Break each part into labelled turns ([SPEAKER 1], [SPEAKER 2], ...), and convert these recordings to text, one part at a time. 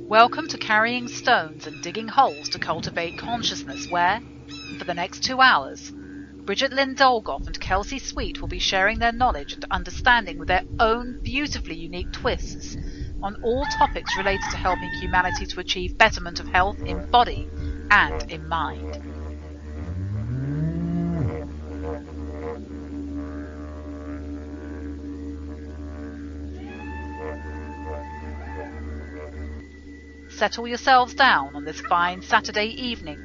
[SPEAKER 1] Welcome to Carrying Stones and Digging Holes to Cultivate Consciousness, where, for the next 2 hours, Bridgette Lynn Dolgoff and Kelsey Sweet will be sharing their knowledge and understanding with their own beautifully unique twists on all topics related to helping humanity to achieve betterment of health in body and in mind. Settle yourselves down on this fine Saturday evening.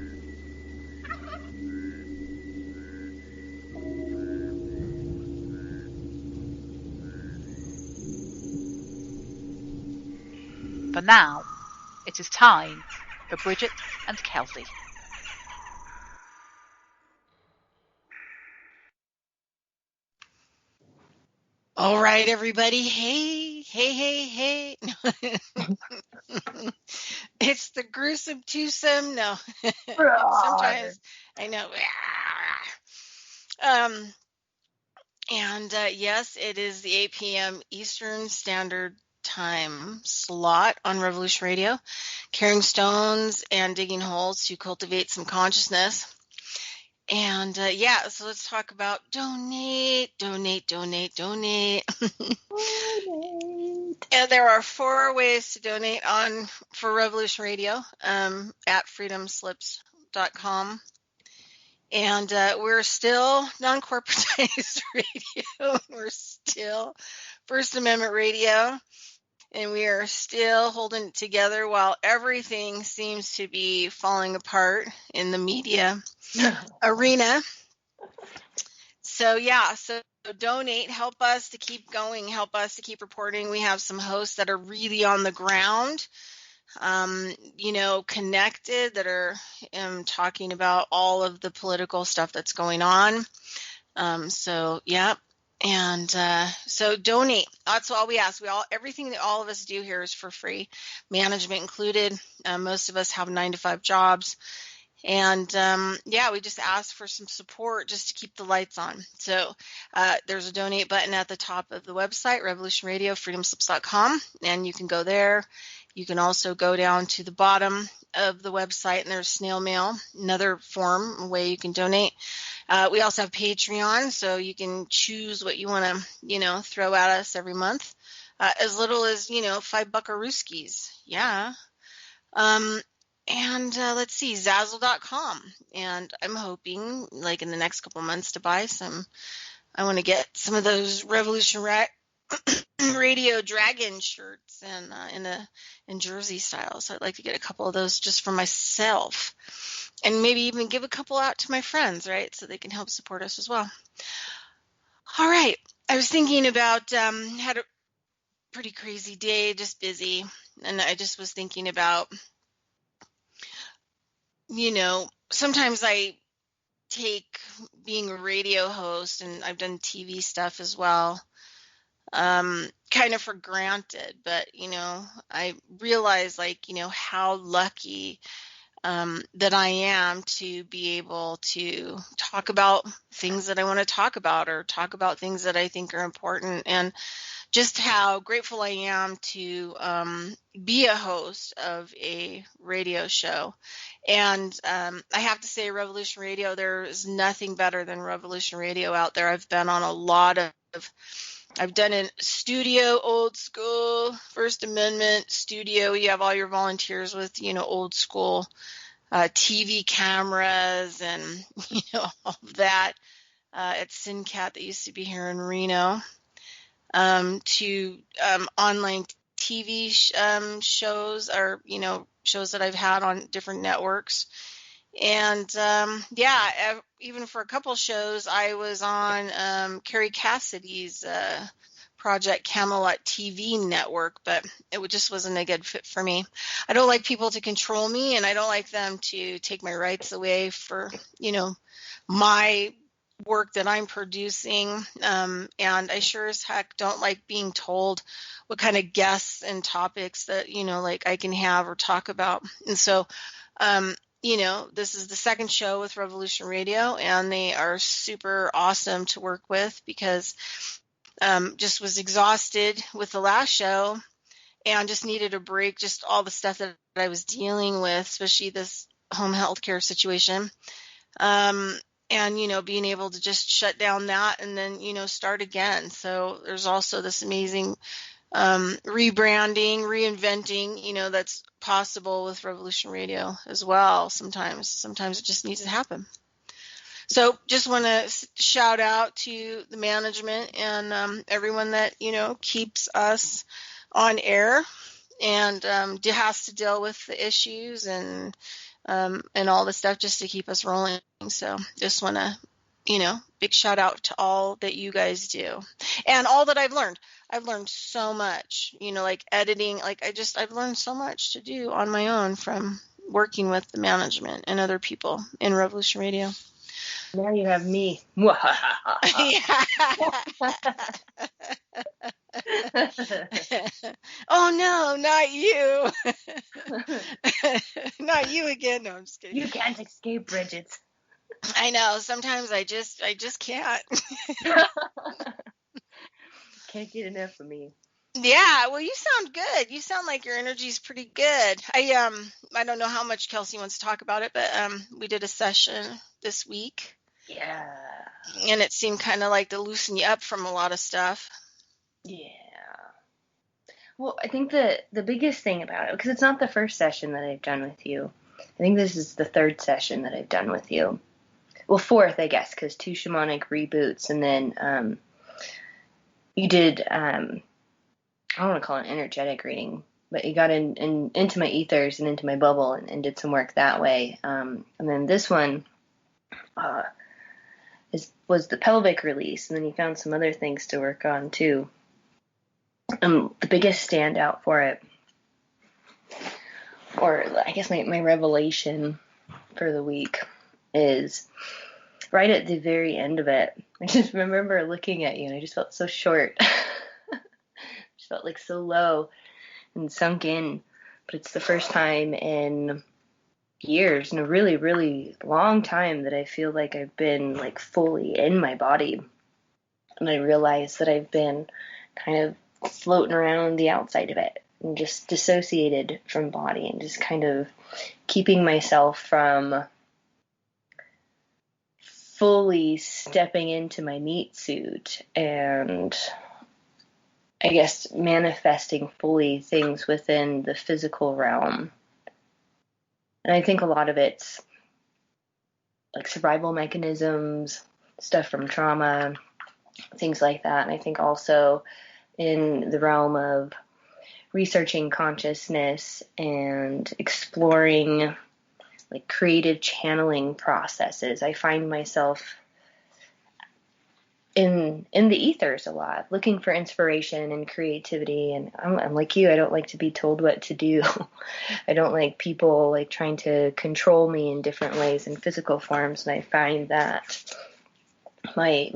[SPEAKER 1] For now, it is time for Bridgette and Kelsey.
[SPEAKER 2] All right, everybody. Hey. It's the gruesome twosome. No, sometimes I know. Yes, it is the 8 p.m. Eastern Standard Time slot on Revolution Radio, carrying stones and digging holes to cultivate some consciousness. And so let's talk about donate. And there are 4 ways to donate for Revolution Radio at freedomslips.com. And we're still non-corporatized radio. We're still First Amendment radio. And we are still holding it together while everything seems to be falling apart in the media arena. So donate, help us to keep going, help us to keep reporting. We have some hosts that are really on the ground, connected, that are talking about all of the political stuff that's going on. So donate. That's all we ask. Everything that all of us do here is for free, management included. Most of us have 9-to-5 jobs. And we just ask for some support just to keep the lights on. So there's a donate button at the top of the website, Revolution Radio, freedomslips.com, and you can go there. You can also go down to the bottom of the website, and there's snail mail, another form, a way you can donate. We also have Patreon, so you can choose what you want to, throw at us every month, as little as, $5 buckarooskies. Yeah. And let's see, Zazzle.com. And I'm hoping, like in the next couple of months, to buy some. I want to get some of those Revolution Radio Dragon shirts and in Jersey style. So I'd like to get a couple of those just for myself, and maybe even give a couple out to my friends, right? So they can help support us as well. All right. I was thinking about, had a pretty crazy day, just busy. And I just was thinking about, sometimes I take being a radio host, and I've done TV stuff as well, kind of for granted. But, I realize, how lucky that I am to be able to talk about things that I want to talk about, or talk about things that I think are important, and just how grateful I am to be a host of a radio show. And I have to say, Revolution Radio, there is nothing better than Revolution Radio out there. I've been on a lot of, I've done in studio, old school, First Amendment studio. You have all your volunteers with, old school TV cameras and, all of that at SynCat that used to be here in Reno. To online TV shows, or shows that I've had on different networks. And even for a couple shows, I was on Carrie Cassidy's Project Camelot TV network, but it just wasn't a good fit for me. I don't like people to control me, and I don't like them to take my rights away for my work that I'm producing, and I sure as heck don't like being told what kind of guests and topics that I can have or talk about. And so this is the second show with Revolution Radio, and they are super awesome to work with, because just was exhausted with the last show, and just needed a break, just all the stuff that I was dealing with, especially this home health care situation. And, being able to just shut down that and then, start again. So there's also this amazing rebranding, reinventing, that's possible with Revolution Radio as well. Sometimes it just needs to happen. So just want to shout out to the management and everyone that, keeps us on air and has to deal with the issues and all the stuff just to keep us rolling. So just want to, big shout out to all that you guys do and all that I've learned. I've learned so much, like editing, I've learned so much to do on my own from working with the management and other people in Revolution Radio.
[SPEAKER 3] Now you have me.
[SPEAKER 2] Oh no, not you. Not you again. No, I'm just kidding.
[SPEAKER 3] You can't escape, Bridgette.
[SPEAKER 2] I know. Sometimes I just can't.
[SPEAKER 3] Can't get enough of me.
[SPEAKER 2] Yeah, well, you sound good. You sound like your energy's pretty good. I don't know how much Kelsey wants to talk about it, but we did a session this week.
[SPEAKER 3] Yeah.
[SPEAKER 2] And it seemed kind of like to loosen you up from a lot of stuff.
[SPEAKER 3] Yeah. Well, I think the biggest thing about it, because it's not the first session that I've done with you. I think this is the third session that I've done with you. Well, fourth, I guess, because 2 shamanic reboots, and then you did, I don't want to call it an energetic reading, but you got into my ethers and into my bubble and did some work that way. And then this one was the pelvic release, and then you found some other things to work on too. The biggest standout for it, or I guess my revelation for the week, is right at the very end of it. I just remember looking at you and I just felt so short. Just felt like so low and sunk in. But it's the first time in years, in a really, really long time, that I feel like I've been like fully in my body. And I realized that I've been kind of floating around the outside of it and just dissociated from body and just kind of keeping myself from fully stepping into my meat suit and I guess manifesting fully things within the physical realm. And I think a lot of it's like survival mechanisms, stuff from trauma, things like that. And I think also in the realm of researching consciousness and exploring like creative channeling processes, I find myself in the ethers a lot, looking for inspiration and creativity. And I'm like you, I don't like to be told what to do. I don't like people like trying to control me in different ways in physical forms. And I find that my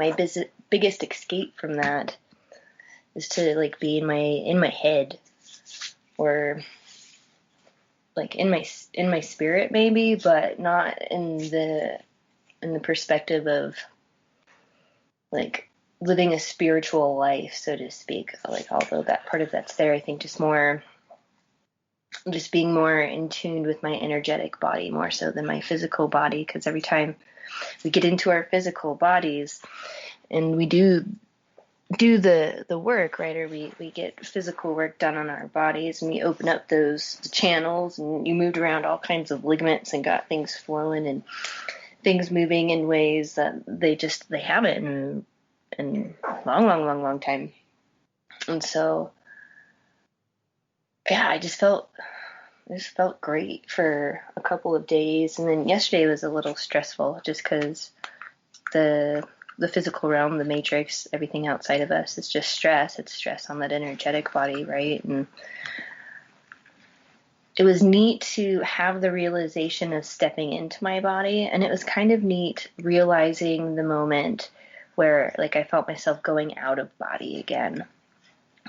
[SPEAKER 3] biggest escape from that is to like be in my head, or like in my spirit maybe, but not in the perspective of like living a spiritual life, so to speak. Like, although that part of that's there, I think just being more in tune with my energetic body more so than my physical body. Because every time we get into our physical bodies and we do the work, right, or we get physical work done on our bodies, and we open up those channels, and you moved around all kinds of ligaments and got things flowing and things moving in ways that they haven't in long time. And so yeah, I just felt great for a couple of days. And then yesterday was a little stressful just because the physical realm, the matrix, everything outside of us is just stress. It's stress on that energetic body, right? And it was neat to have the realization of stepping into my body. And it was kind of neat realizing the moment where like I felt myself going out of body again.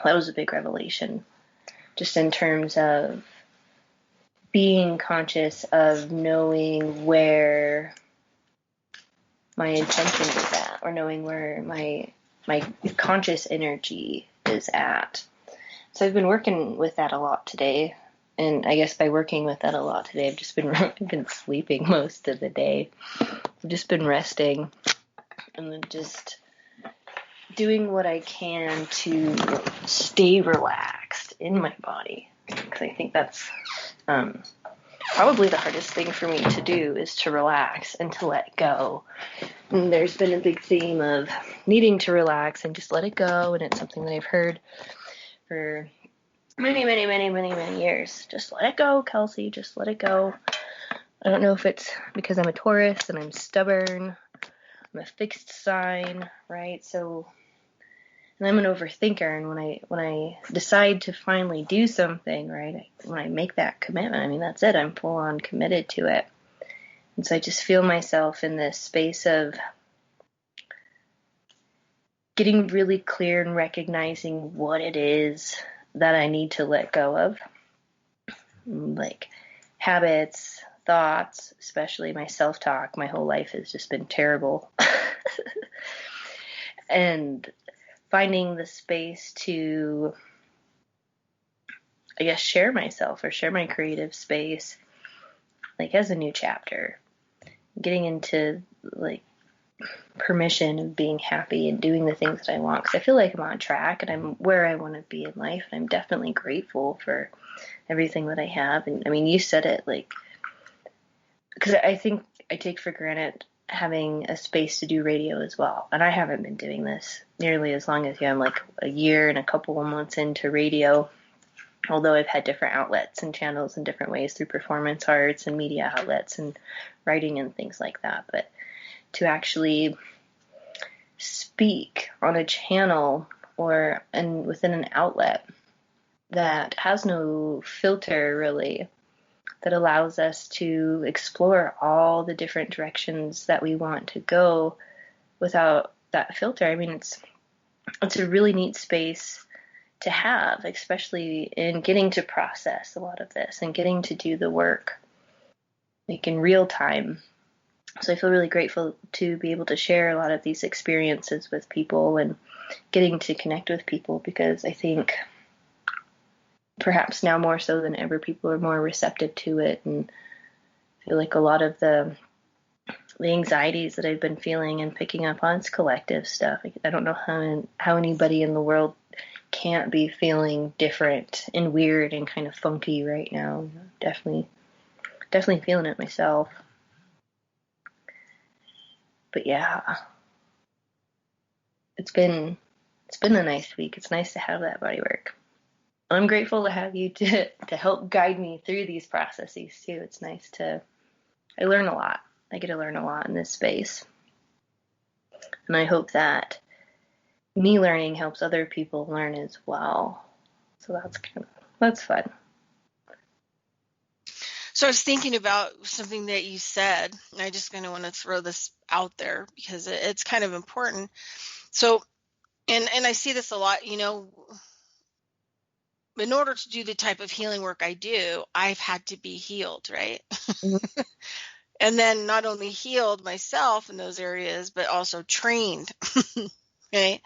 [SPEAKER 3] That was a big revelation, just in terms of being conscious of knowing where my intention is at, or knowing where my conscious energy is at. So I've been working with that a lot today. And I guess by working with that a lot today, I've just been I've been sleeping most of the day. I've just been resting and then just doing what I can to stay relaxed in my body. Because I think that's probably the hardest thing for me to do, is to relax and to let go. And there's been a big theme of needing to relax and just let it go. And it's something that I've heard for many years. Just let it go, Kelsey. Just let it go. I don't know if it's because I'm a Taurus and I'm stubborn. I'm a fixed sign, right? So, and I'm an overthinker. And when I decide to finally do something, right, when I make that commitment, I mean, that's it. I'm full on committed to it. And so I just feel myself in this space of getting really clear and recognizing what it is that I need to let go of. Like habits, thoughts, especially my self-talk. My whole life has just been terrible. And finding the space to, I guess, share myself or share my creative space, like as a new chapter. Getting into like permission of being happy and doing the things that I want, because I feel like I'm on track and I'm where I want to be in life, and I'm definitely grateful for everything that I have. And I mean, you said it, like, because I think I take for granted having a space to do radio as well, and I haven't been doing this nearly as long as you. I'm like a year and a couple of months into radio, although I've had different outlets and channels in different ways through performance arts and media outlets and writing and things like that. But to actually speak on a channel and within an outlet that has no filter really, that allows us to explore all the different directions that we want to go without that filter. I mean, it's a really neat space to have, especially in getting to process a lot of this and getting to do the work like in real time. So I feel really grateful to be able to share a lot of these experiences with people and getting to connect with people, because I think perhaps now more so than ever, people are more receptive to it. And I feel like a lot of the anxieties that I've been feeling and picking up on is collective stuff. I don't know how anybody in the world can't be feeling different and weird and kind of funky right now. Definitely feeling it myself. But yeah, it's been a nice week. It's nice to have that body work. I'm grateful to have you to help guide me through these processes too. It's nice I learn a lot. I get to learn a lot in this space. And I hope that me learning helps other people learn as well. So that's fun.
[SPEAKER 2] So I was thinking about something that you said, and I just kind of want to throw this out there because it's kind of important. So, and I see this a lot, you know, in order to do the type of healing work I do, I've had to be healed, right?
[SPEAKER 3] Mm-hmm.
[SPEAKER 2] And then not only healed myself in those areas, but also trained, right?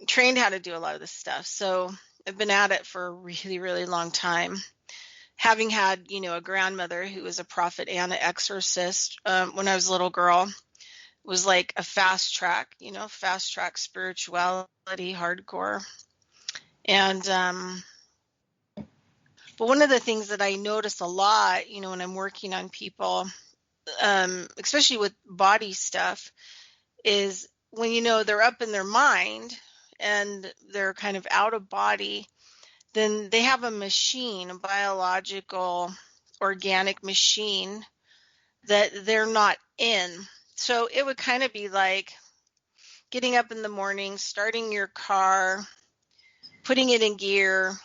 [SPEAKER 2] Trained how to do a lot of this stuff. So I've been at it for a really, really long time. Having had, you know, a grandmother who was a prophet and an exorcist when I was a little girl, was like a fast track spirituality, hardcore. And, but one of the things that I notice a lot, you know, when I'm working on people, especially with body stuff, is when, you know, they're up in their mind and they're kind of out of body, then they have a machine, a biological, organic machine that they're not in. So it would kind of be like getting up in the morning, starting your car, putting it in gear,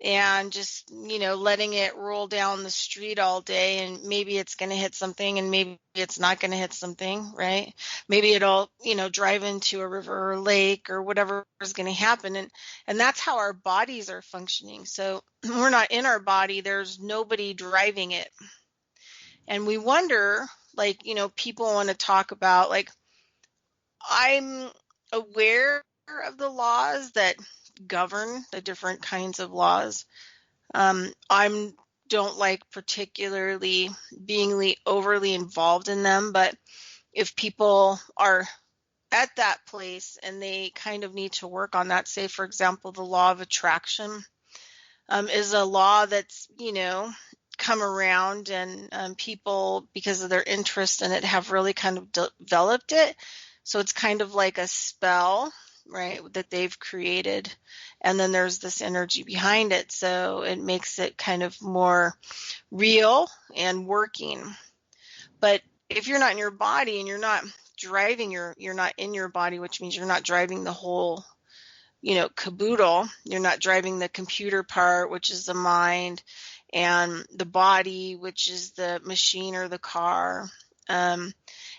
[SPEAKER 2] and just, you know, letting it roll down the street all day, and maybe it's going to hit something and maybe it's not going to hit something, right? Maybe it'll, you know, drive into a river or lake or whatever is going to happen. And that's how our bodies are functioning. So we're not in our body. There's nobody driving it. And we wonder, like, you know, people want to talk about, like, I'm aware of the laws that govern the different kinds of laws. I don't like particularly being overly involved in them, but if people are at that place and they kind of need to work on that, say, for example, the law of attraction is a law that's, come around, and people, because of their interest in it, have really kind of developed it. So it's kind of like a spell, right, that they've created. And then there's this energy behind it. So it makes it kind of more real and working. But if you're not in your body and you're not driving you're not in your body, which means you're not driving the whole, caboodle. You're not driving the computer part, which is the mind, and the body, which is the machine or the car. And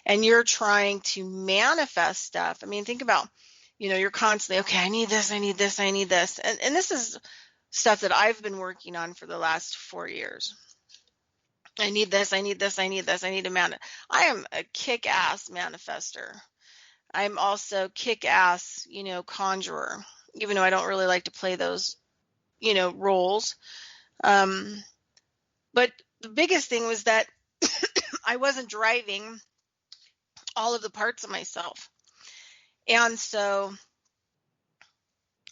[SPEAKER 2] you're trying to manifest stuff. I mean, think about, you're constantly, okay, I need this, I need this, I need this. And this is stuff that I've been working on for the last 4 years. I need this, I need this, I need this, I need to I am a kick-ass manifester. I'm also kick-ass, conjurer, even though I don't really like to play those, roles. But the biggest thing was that I wasn't driving all of the parts of myself. And so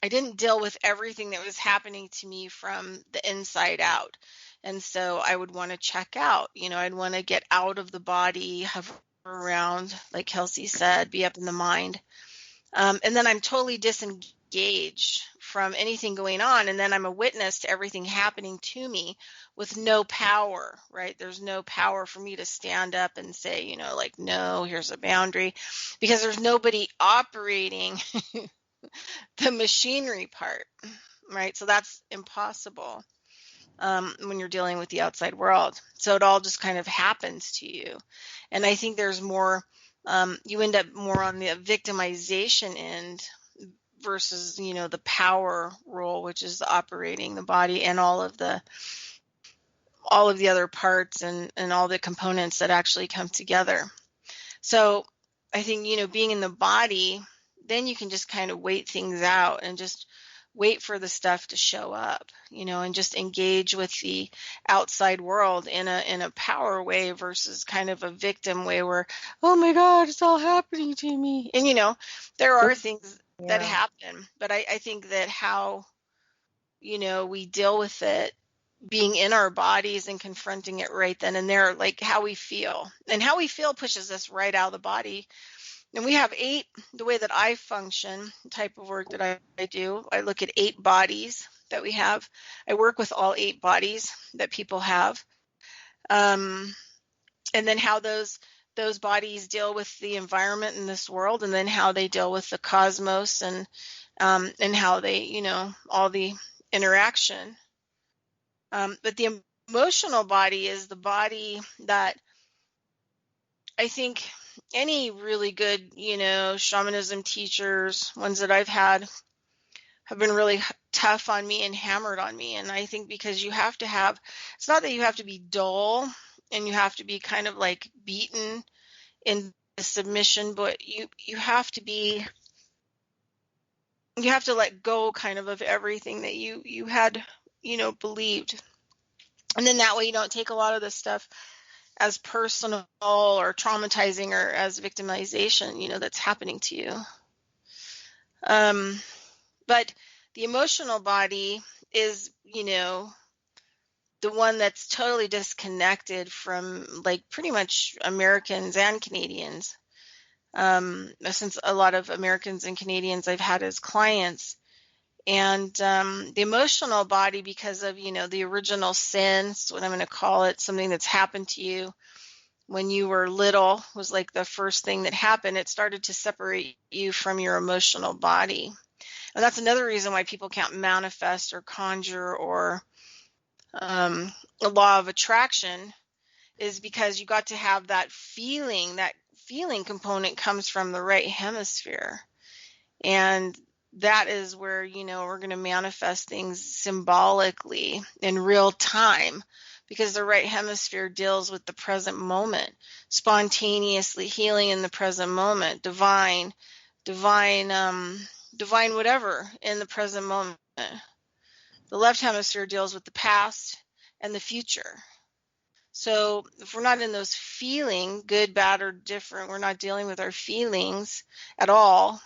[SPEAKER 2] I didn't deal with everything that was happening to me from the inside out. And so I would want to check out, I'd want to get out of the body, hover around, like Kelsey said, be up in the mind. And then I'm totally disengaged from anything going on. And then I'm a witness to everything happening to me with no power, right? There's no power for me to stand up and say, no, here's a boundary, because there's nobody operating the machinery part, right? So that's impossible when you're dealing with the outside world. So it all just kind of happens to you. And I think there's more, you end up more on the victimization end versus, the power role, which is operating the body and all of the other parts and all the components that actually come together. So I think, being in the body, then you can just kind of wait things out and just wait for the stuff to show up, and just engage with the outside world in a power way versus kind of a victim way where, oh my God, it's all happening to me. And, there are things that happen, but I think that how, we deal with it, being in our bodies and confronting it right then and there, like how we feel, and how we feel pushes us right out of the body. And we have 8, the way that I function, the type of work that I do, I look at 8 bodies that we have. I work with all 8 bodies that people have. And then how those bodies deal with the environment in this world, and then how they deal with the cosmos, and how they, all the interaction. But the emotional body is the body that I think any really good, shamanism teachers, ones that I've had, have been really tough on me and hammered on me. And I think because you have to have, it's not that you have to be dull and you have to be kind of like beaten in submission, but you have to be, you have to let go kind of everything that you had, believed. And then that way you don't take a lot of this stuff as personal or traumatizing or as victimization, that's happening to you. But the emotional body is, the one that's totally disconnected from like pretty much Americans and Canadians. Since a lot of Americans and Canadians I've had as clients. And the emotional body, because of, the original sin, that's what I'm going to call it, something that's happened to you when you were little, was like the first thing that happened. It started to separate you from your emotional body. And that's another reason why people can't manifest or conjure or a law of attraction, is because you got to have that feeling component comes from the right hemisphere. And that is where, we're going to manifest things symbolically in real time, because the right hemisphere deals with the present moment, spontaneously healing in the present moment, divine divine whatever in the present moment. The left hemisphere deals with the past and the future. So if we're not in those feeling, good, bad, or different, we're not dealing with our feelings at all.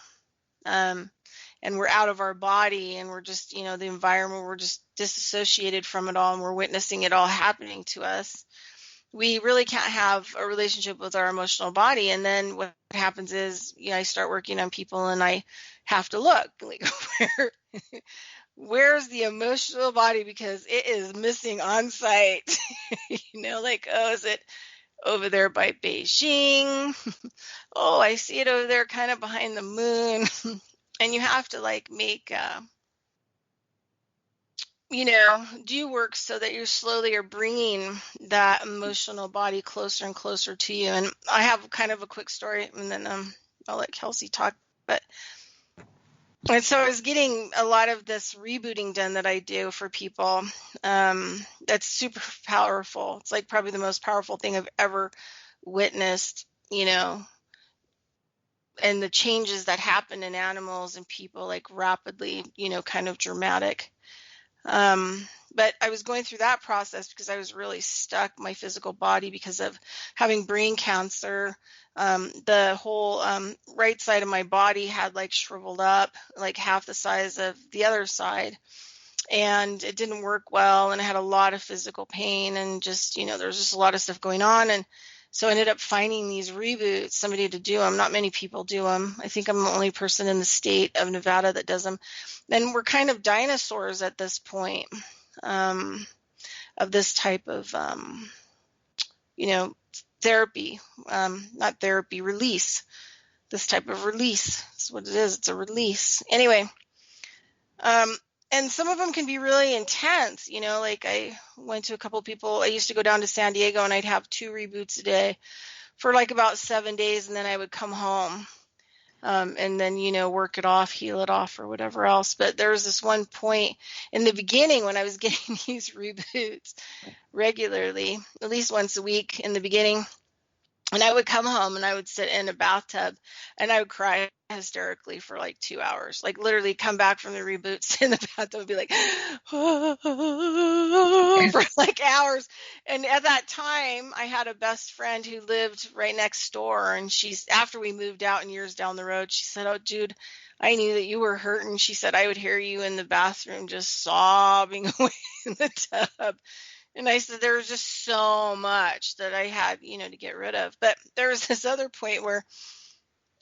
[SPEAKER 2] And we're out of our body, and we're just, the environment, we're just disassociated from it all, and we're witnessing it all happening to us. We really can't have a relationship with our emotional body. And then what happens is, I start working on people, and I have to look like where's the emotional body, because it is missing on site. Like, oh, is it over there by Beijing? Oh, I see it over there kind of behind the moon. And you have to like make do work so that you slowly are bringing that emotional body closer and closer to you. And I have kind of a quick story, and then I'll let Kelsey talk. And so I was getting a lot of this rebooting done that I do for people. That's super powerful. It's like probably the most powerful thing I've ever witnessed, and the changes that happen in animals and people, like rapidly, kind of dramatic. But I was going through that process because I was really stuck my physical body because of having brain cancer. The whole right side of my body had like shriveled up, like half the size of the other side. And it didn't work well. And I had a lot of physical pain, and just, there was just a lot of stuff going on. And so I ended up finding these reboots, somebody to do them. Not many people do them. I think I'm the only person in the state of Nevada that does them. And we're kind of dinosaurs at this point, of this type of, therapy, not therapy, release. This type of release. That's what it is. It's a release. Anyway, and some of them can be really intense, like I went to a couple of people. I used to go down to San Diego, and I'd have 2 reboots a day for like about 7 days, and then I would come home, and then, work it off, heal it off, or whatever else. But there was this one point in the beginning when I was getting these reboots regularly, at least once a week in the beginning. And I would come home, and I would sit in a bathtub, and I would cry hysterically for like 2 hours, like literally come back from the reboots in the bathtub and be like, for like hours. And at that time, I had a best friend who lived right next door. And after we moved out and years down the road, she said, "Oh, Jude, I knew that you were hurting." She said, "I would hear you in the bathroom just sobbing away in the tub." And I said, there was just so much that I had, to get rid of. But there was this other point where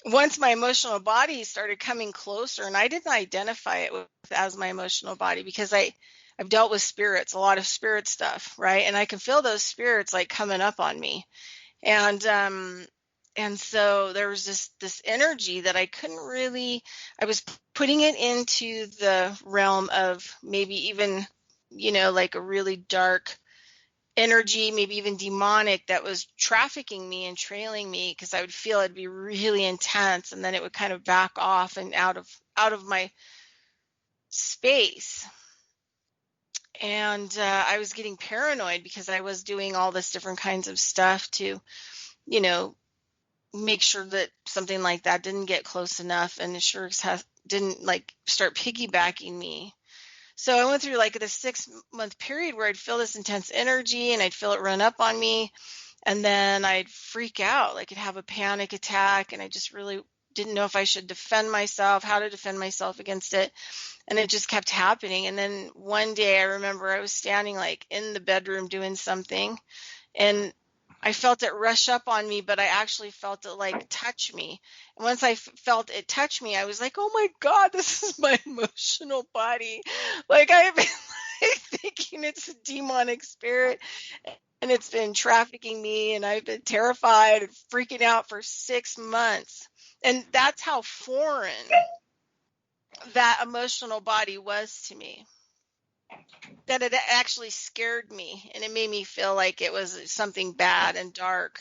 [SPEAKER 2] once my emotional body started coming closer, and I didn't identify it as my emotional body because I've dealt with spirits, a lot of spirit stuff, right? And I can feel those spirits like coming up on me. And so there was this energy that I couldn't really, I was putting it into the realm of maybe even, like a really dark energy, maybe even demonic, that was trafficking me and trailing me, because I would feel it'd be really intense, and then it would kind of back off and out of my space. And I was getting paranoid because I was doing all this different kinds of stuff to, make sure that something like that didn't get close enough, and it sure didn't like start piggybacking me. So I went through like this 6-month period where I'd feel this intense energy, and I'd feel it run up on me, and then I'd freak out, like I'd have a panic attack, and I just really didn't know if I should defend myself, how to defend myself against it. And it just kept happening. And then one day I remember I was standing like in the bedroom doing something, and I felt it rush up on me, but I actually felt it like touch me. And once I felt it touch me, I was like, oh my God, this is my emotional body. Like I've been like, thinking it's a demonic spirit, and it's been trafficking me, and I've been terrified and freaking out for 6 months. And that's how foreign that emotional body was to me, that it actually scared me, and it made me feel like it was something bad and dark.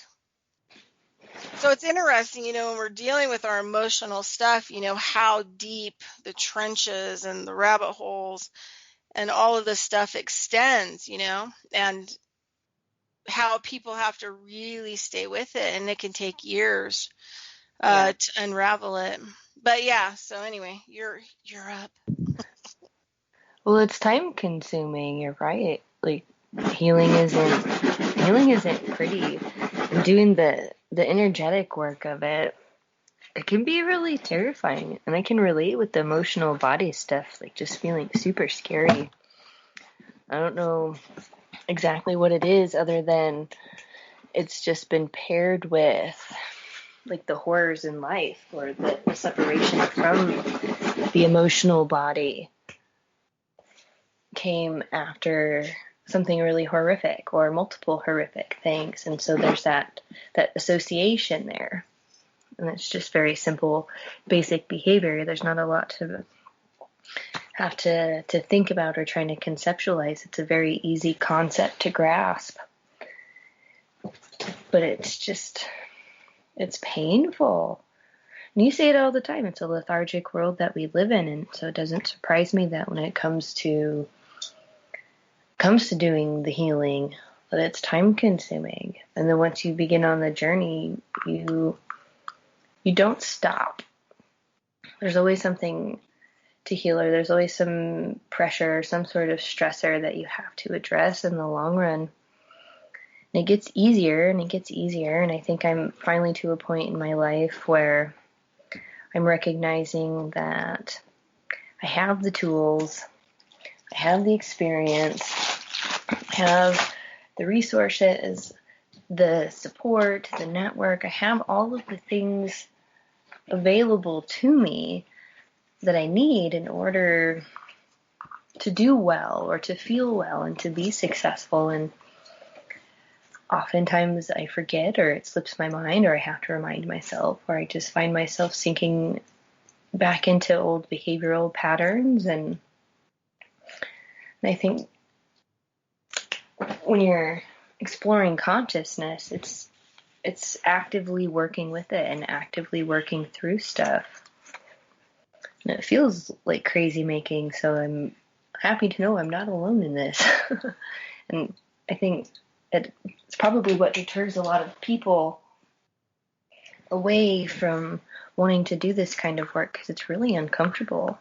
[SPEAKER 2] So it's interesting, when we're dealing with our emotional stuff, how deep the trenches and the rabbit holes and all of this stuff extends, and how people have to really stay with it, and it can take years to unravel it. But yeah, so anyway, you're up.
[SPEAKER 3] Well, it's time consuming, you're right. Like healing isn't pretty. And doing the energetic work of it can be really terrifying. And I can relate with the emotional body stuff, like just feeling super scary. I don't know exactly what it is other than it's just been paired with like the horrors in life or the separation from the emotional body came after something really horrific or multiple horrific things. And so there's that association there. And it's just very simple, basic behavior. There's not a lot to have to think about or trying to conceptualize. It's a very easy concept to grasp. But it's painful. And you say it all the time. It's a lethargic world that we live in. And so it doesn't surprise me that when it comes to doing the healing, that it's time consuming. And then once you begin on the journey, you don't stop. There's always something to heal, or there's always some pressure, some sort of stressor that you have to address in the long run. And it gets easier and it gets easier. And I think I'm finally to a point in my life where I'm recognizing that I have the tools, I have the experience, I have the resources, the support, the network. I have all of the things available to me that I need in order to do well or to feel well and to be successful. And oftentimes I forget, or it slips my mind, or I have to remind myself, or I just find myself sinking back into old behavioral patterns. And I think when you're exploring consciousness, it's actively working with it and actively working through stuff. And it feels like crazy making, so I'm happy to know I'm not alone in this. And I think it's probably what deters a lot of people away from wanting to do this kind of work, because it's really uncomfortable.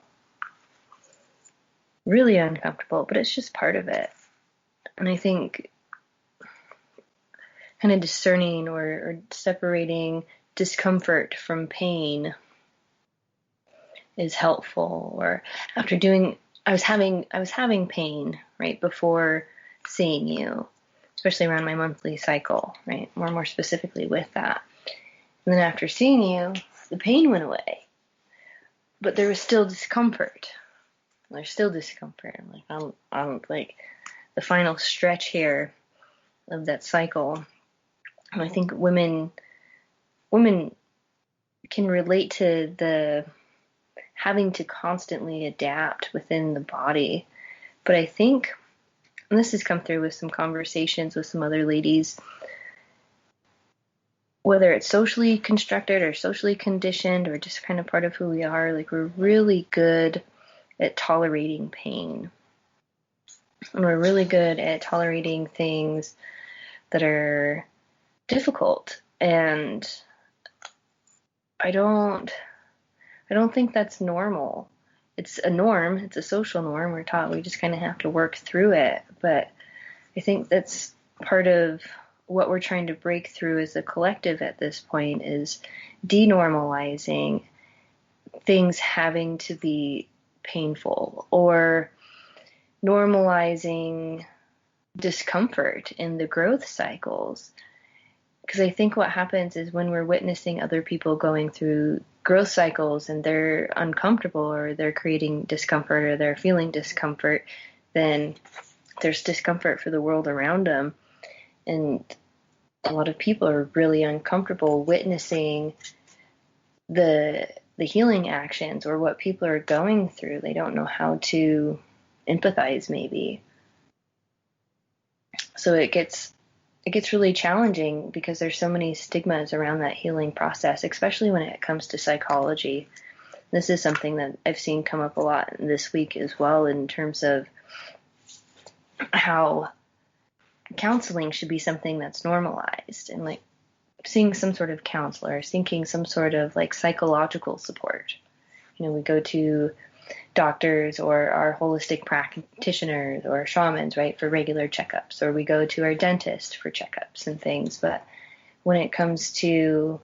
[SPEAKER 3] Really uncomfortable, but it's just part of it. And I think kind of discerning or separating discomfort from pain is helpful. Or after I was having pain right before seeing you, especially around my monthly cycle, right? More specifically with that. And then after seeing you, the pain went away, but there was still discomfort. There's still discomfort. I'm like the final stretch here of that cycle. And I think women can relate to the having to constantly adapt within the body. But I think, and this has come through with some conversations with some other ladies, whether it's socially constructed or socially conditioned or just kind of part of who we are, like we're really good at tolerating pain. And we're really good at tolerating things that are difficult. And I don't think that's normal. It's a norm. It's a social norm. We're taught we just kind of have to work through it. But I think that's part of what we're trying to break through as a collective at this point, is denormalizing things having to be painful, or normalizing discomfort in the growth cycles. Because I think what happens is when we're witnessing other people going through growth cycles and they're uncomfortable, or they're creating discomfort, or they're feeling discomfort, then there's discomfort for the world around them. And a lot of people are really uncomfortable witnessing the healing actions or what people are going through. They don't know how to empathize, maybe. So it gets really challenging because there's so many stigmas around that healing process, especially when it comes to psychology. This is something that I've seen come up a lot this week as well, in terms of how counseling should be something that's normalized, and seeing some sort of counselor, seeking some sort of psychological support. we go to doctors or our holistic practitioners or shamans, right, for regular checkups, or we go to our dentist for checkups and things. But when it comes to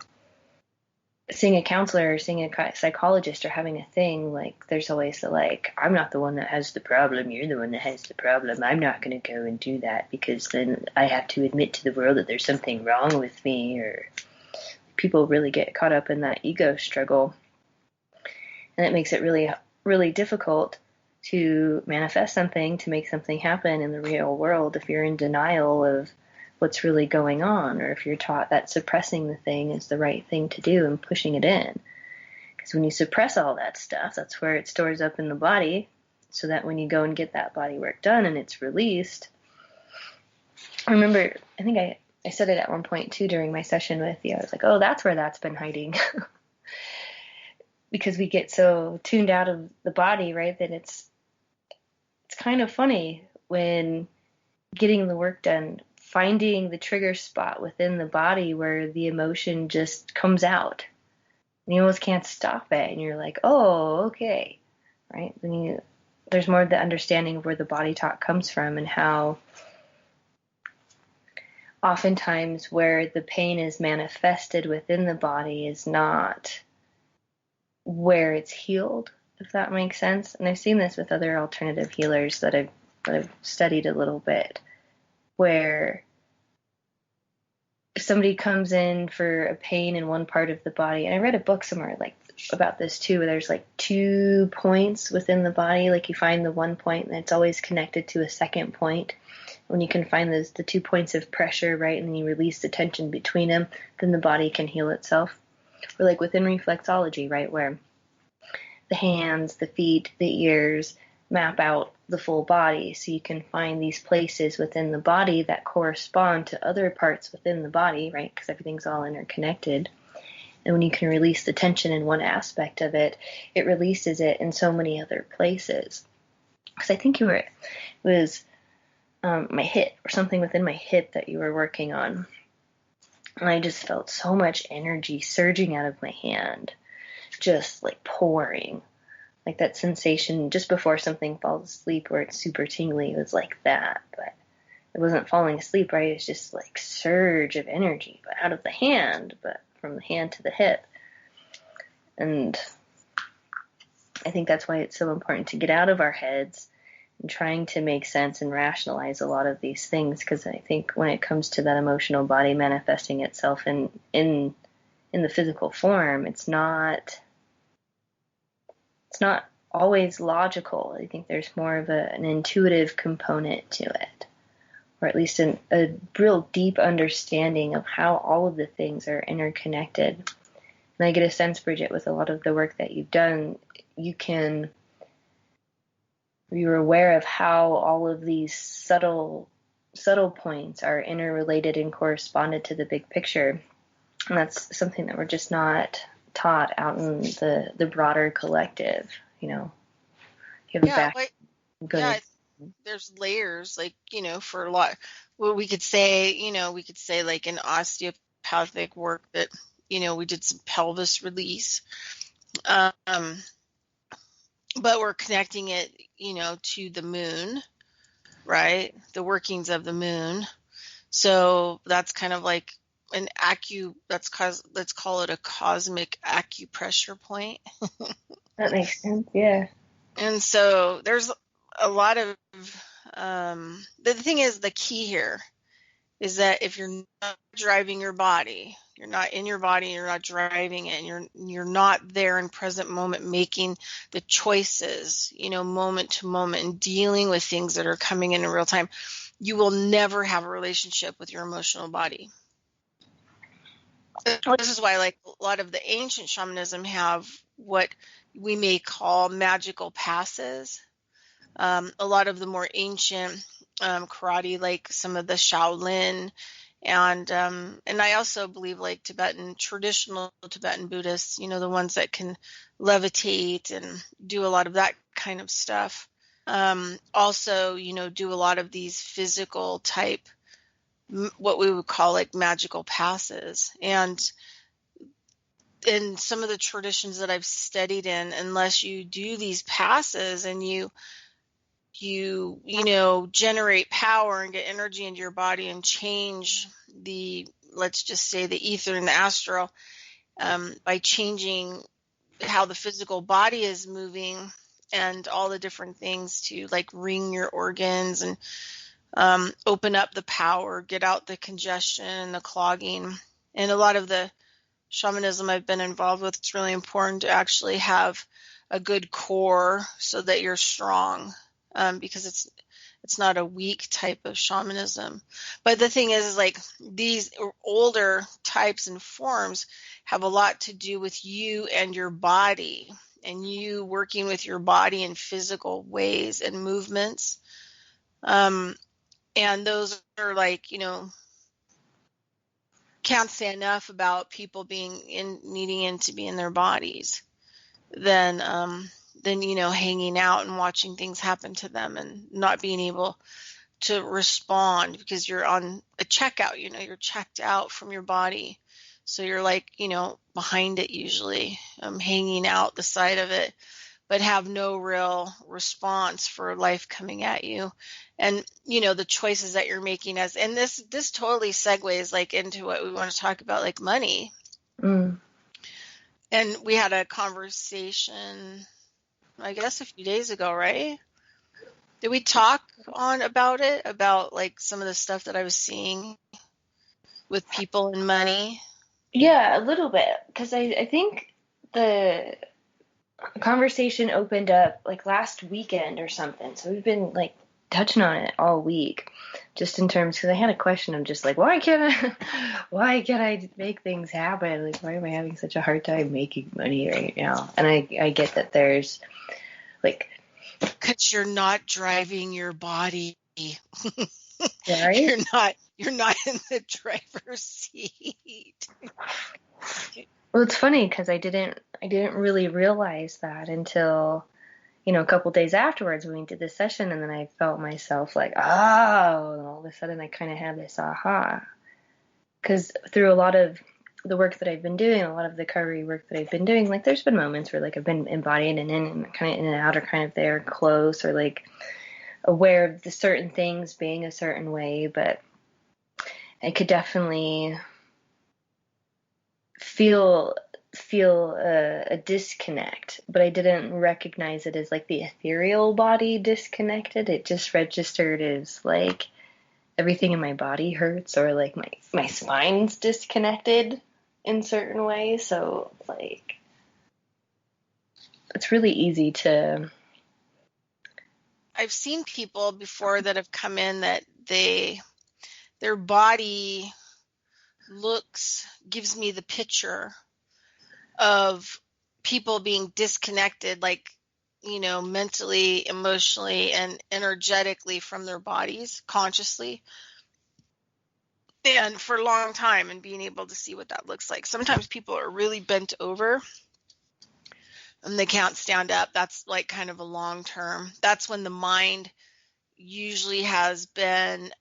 [SPEAKER 3] seeing a counselor or seeing a psychologist or having a thing, like, there's always the, like, I'm not the one that has the problem, you're the one that has the problem, I'm not going to go and do that because then I have to admit to the world that there's something wrong with me. Or people really get caught up in that ego struggle, and it makes it really, really difficult to manifest something, to make something happen in the real world if you're in denial of what's really going on, or if you're taught that suppressing the thing is the right thing to do and pushing it in. Because when you suppress all that stuff, that's where it stores up in the body, so that when you go and get that body work done and it's released. I remember, I think I said it at one point too during my session with you. I was like, oh, that's where that's been hiding. Because we get so tuned out of the body, right, that it's kind of funny when getting the work done, finding the trigger spot within the body where the emotion just comes out. And you almost can't stop it. And you're like, oh, okay. Right? There's more of the understanding of where the body talk comes from, and how oftentimes where the pain is manifested within the body is not where it's healed, if that makes sense. And I've seen this with other alternative healers that I've studied a little bit, where if somebody comes in for a pain in one part of the body, and I read a book somewhere like about this too, where there's like 2 points within the body, like you find the one point and it's always connected to a second point. When you can find the 2 points of pressure, right, and then you release the tension between them, then the body can heal itself. Or like within reflexology, right, where the hands, the feet, the ears map out the full body, so you can find these places within the body that correspond to other parts within the body, right, because everything's all interconnected. And when you can release the tension in one aspect of it, it releases it in so many other places. Because I think it was my hip, or something within my hip that you were working on. And I just felt so much energy surging out of my hand, just like pouring. Like that sensation just before something falls asleep where it's super tingly, it was like that. But it wasn't falling asleep, right? It's just like surge of energy, but out of the hand, but from the hand to the hip. And I think that's why it's so important to get out of our heads and trying to make sense and rationalize a lot of these things, because I think when it comes to that emotional body manifesting itself in the physical form, it's not always logical. I think there's more of an intuitive component to it, or at least a real deep understanding of how all of the things are interconnected. And I get a sense, Bridgette, with a lot of the work that you've done, you're aware of how all of these subtle points are interrelated and corresponded to the big picture. And that's something that we're just not taught out in the broader collective, you know. You have
[SPEAKER 2] Yeah, there's layers, like, for a lot. Well, we could say like in osteopathic work that, we did some pelvis release, but we're connecting it, to the moon, right? The workings of the moon. So that's kind of like let's call it a cosmic acupressure point.
[SPEAKER 3] That makes sense, yeah.
[SPEAKER 2] And so there's a lot of the thing is, the key here is that if you're not driving your body, you're not in your body, you're not driving it, and you're not there in present moment making the choices, moment to moment, and dealing with things that are coming in real time, you will never have a relationship with your emotional body. This is why, like, a lot of the ancient shamanism have what we may call magical passes. A lot of the more ancient karate, like some of the Shaolin, and I also believe like traditional Tibetan Buddhists, the ones that can levitate and do a lot of that kind of stuff. Also, do a lot of these physical type, what we would call like magical passes. And in some of the traditions that I've studied in, unless you do these passes and you generate power and get energy into your body and change let's just say the ether and the astral, by changing how the physical body is moving and all the different things to like ring your organs and open up the power, get out the congestion and the clogging. And a lot of the shamanism I've been involved with, it's really important to actually have a good core so that you're strong, because it's not a weak type of shamanism. But the thing is like these older types and forms have a lot to do with you and your body and you working with your body in physical ways and movements. And those are like, can't say enough about people needing to be in their bodies than hanging out and watching things happen to them and not being able to respond because you're on a checkout, you're checked out from your body. So you're like, behind it usually, hanging out the side of it, but have no real response for life coming at you. And, the choices that you're making and this totally segues like into what we want to talk about, like money.
[SPEAKER 3] Mm.
[SPEAKER 2] And we had a conversation, I guess a few days ago, right? Did we talk about it, about like some of the stuff that I was seeing with people and money?
[SPEAKER 3] Yeah, a little bit, because I think the conversation opened up like last weekend or something. So we've been like touching on it all week, just in terms, because I had a question. I'm just like, why can't I make things happen? Like, why am I having such a hard time making money right now? And I get that there's like,
[SPEAKER 2] because you're not driving your body.
[SPEAKER 3] right?
[SPEAKER 2] You're not in the driver's seat.
[SPEAKER 3] Well, it's funny because I didn't really realize that until, a couple days afterwards when we did this session, and then I felt myself like, oh, and all of a sudden I kind of had this aha. Because through a lot of the work that I've been doing, a lot of the recovery work that I've been doing, like there's been moments where like I've been embodying and in and kind of in and out, or kind of there close, or like aware of the certain things being a certain way, but I could definitely feel a disconnect, but I didn't recognize it as like the ethereal body disconnected. It just registered as like everything in my body hurts, or like my spine's disconnected in certain ways. So like it's really easy to.
[SPEAKER 2] I've seen people before that have come in that their body gives me the picture of people being disconnected, like, mentally, emotionally, and energetically from their bodies, consciously, and for a long time, and being able to see what that looks like. Sometimes people are really bent over and they can't stand up. That's like kind of a long term. That's when the mind usually has been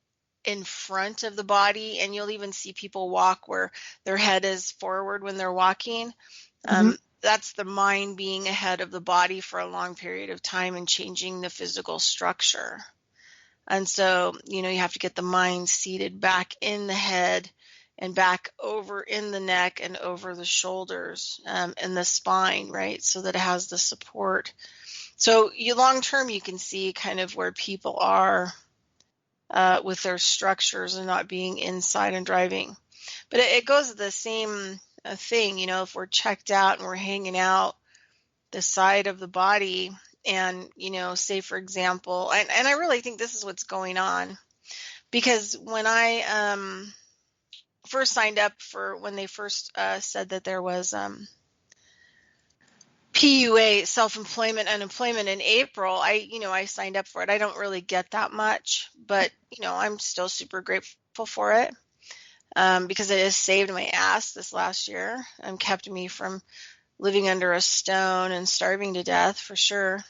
[SPEAKER 2] in front of the body, and you'll even see people walk where their head is forward when they're walking. That's the mind being ahead of the body for a long period of time and changing the physical structure. And so, you have to get the mind seated back in the head and back over in the neck and over the shoulders, and the spine, right? So that it has the support. So long term, you can see kind of where people are with their structures and not being inside and driving. But it goes to the same thing, if we're checked out and we're hanging out the side of the body, and, say, for example, and I really think this is what's going on, because when I first signed up for, when they first said that there was PUA, self-employment, unemployment in April, I signed up for it. I don't really get that much, but, I'm still super grateful for it, because it has saved my ass this last year and kept me from living under a stone and starving to death for sure.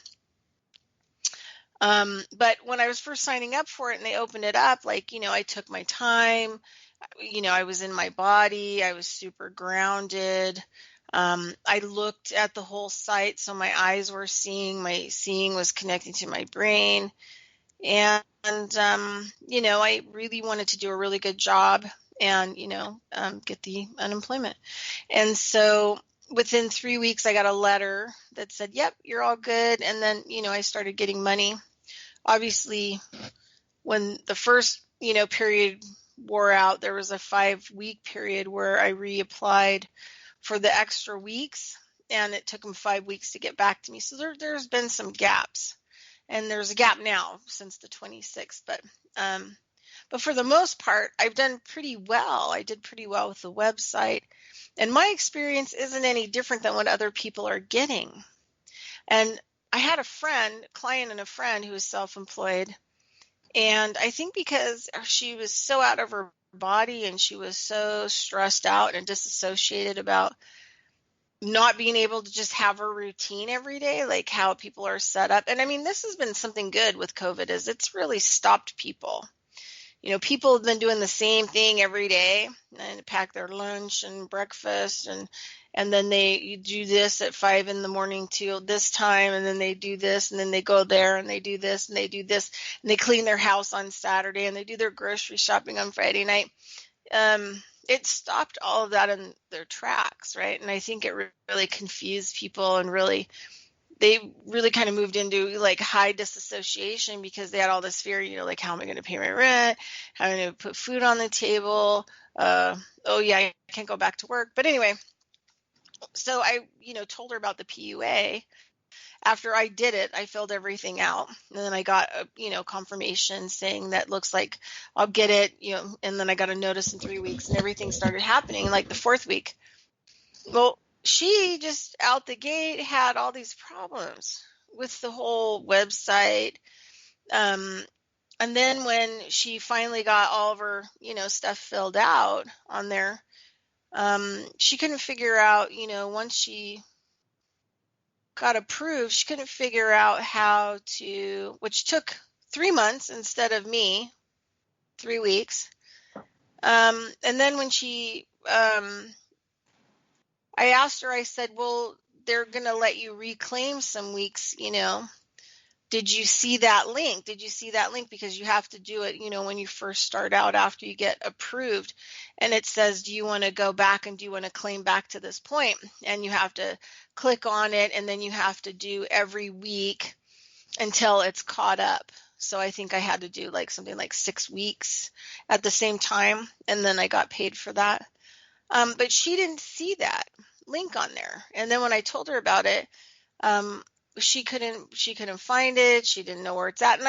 [SPEAKER 2] But when I was first signing up for it and they opened it up, like, I took my time, I was in my body, I was super grounded. I looked at the whole site, so my eyes were seeing, my seeing was connecting to my brain. And I really wanted to do a really good job and, get the unemployment. And so within 3 weeks, I got a letter that said, yep, you're all good. And then, I started getting money. Obviously, when the first, period wore out, there was a 5-week period where I reapplied for the extra weeks, and it took them 5 weeks to get back to me. So there's been some gaps, and there's a gap now since the 26th. But for the most part, I've done pretty well. I did pretty well with the website, and my experience isn't any different than what other people are getting. And I had a client and a friend who was self-employed, and I think because she was so out of her body and she was so stressed out and disassociated about not being able to just have a routine every day, like how people are set up. And I mean, this has been something good with COVID, is it's really stopped people. People have been doing the same thing every day and pack their lunch and breakfast, and then you do this at 5 a.m. till this time, and then they do this, and then they go there and they do this and they do this, and they clean their house on Saturday and they do their grocery shopping on Friday night. It stopped all of that in their tracks, right? And I think it really confused people, and they really kind of moved into like high disassociation because they had all this fear, like, how am I going to pay my rent? How am I going to put food on the table? Oh yeah, I can't go back to work. But anyway, so I, told her about the PUA. After I did it, I filled everything out, and then I got a, confirmation saying that looks like I'll get it, and then I got a notice in 3 weeks, and everything started happening like the 4th week. Well, she just out the gate had all these problems with the whole website. And then when she finally got all of her, stuff filled out on there, she couldn't figure out, once she got approved, she couldn't figure out how to, which took 3 months instead of me, 3 weeks. And then when I asked her, I said, well, they're going to let you reclaim some weeks, Did you see that link? Did you see that link? Because you have to do it, when you first start out after you get approved. And it says, do you want to go back and do you want to claim back to this point? And you have to click on it, and then you have to do every week until it's caught up. So I think I had to do like something like 6 weeks at the same time, and then I got paid for that. But she didn't see that link on there. And then when I told her about it, she couldn't find it. She didn't know where it's at.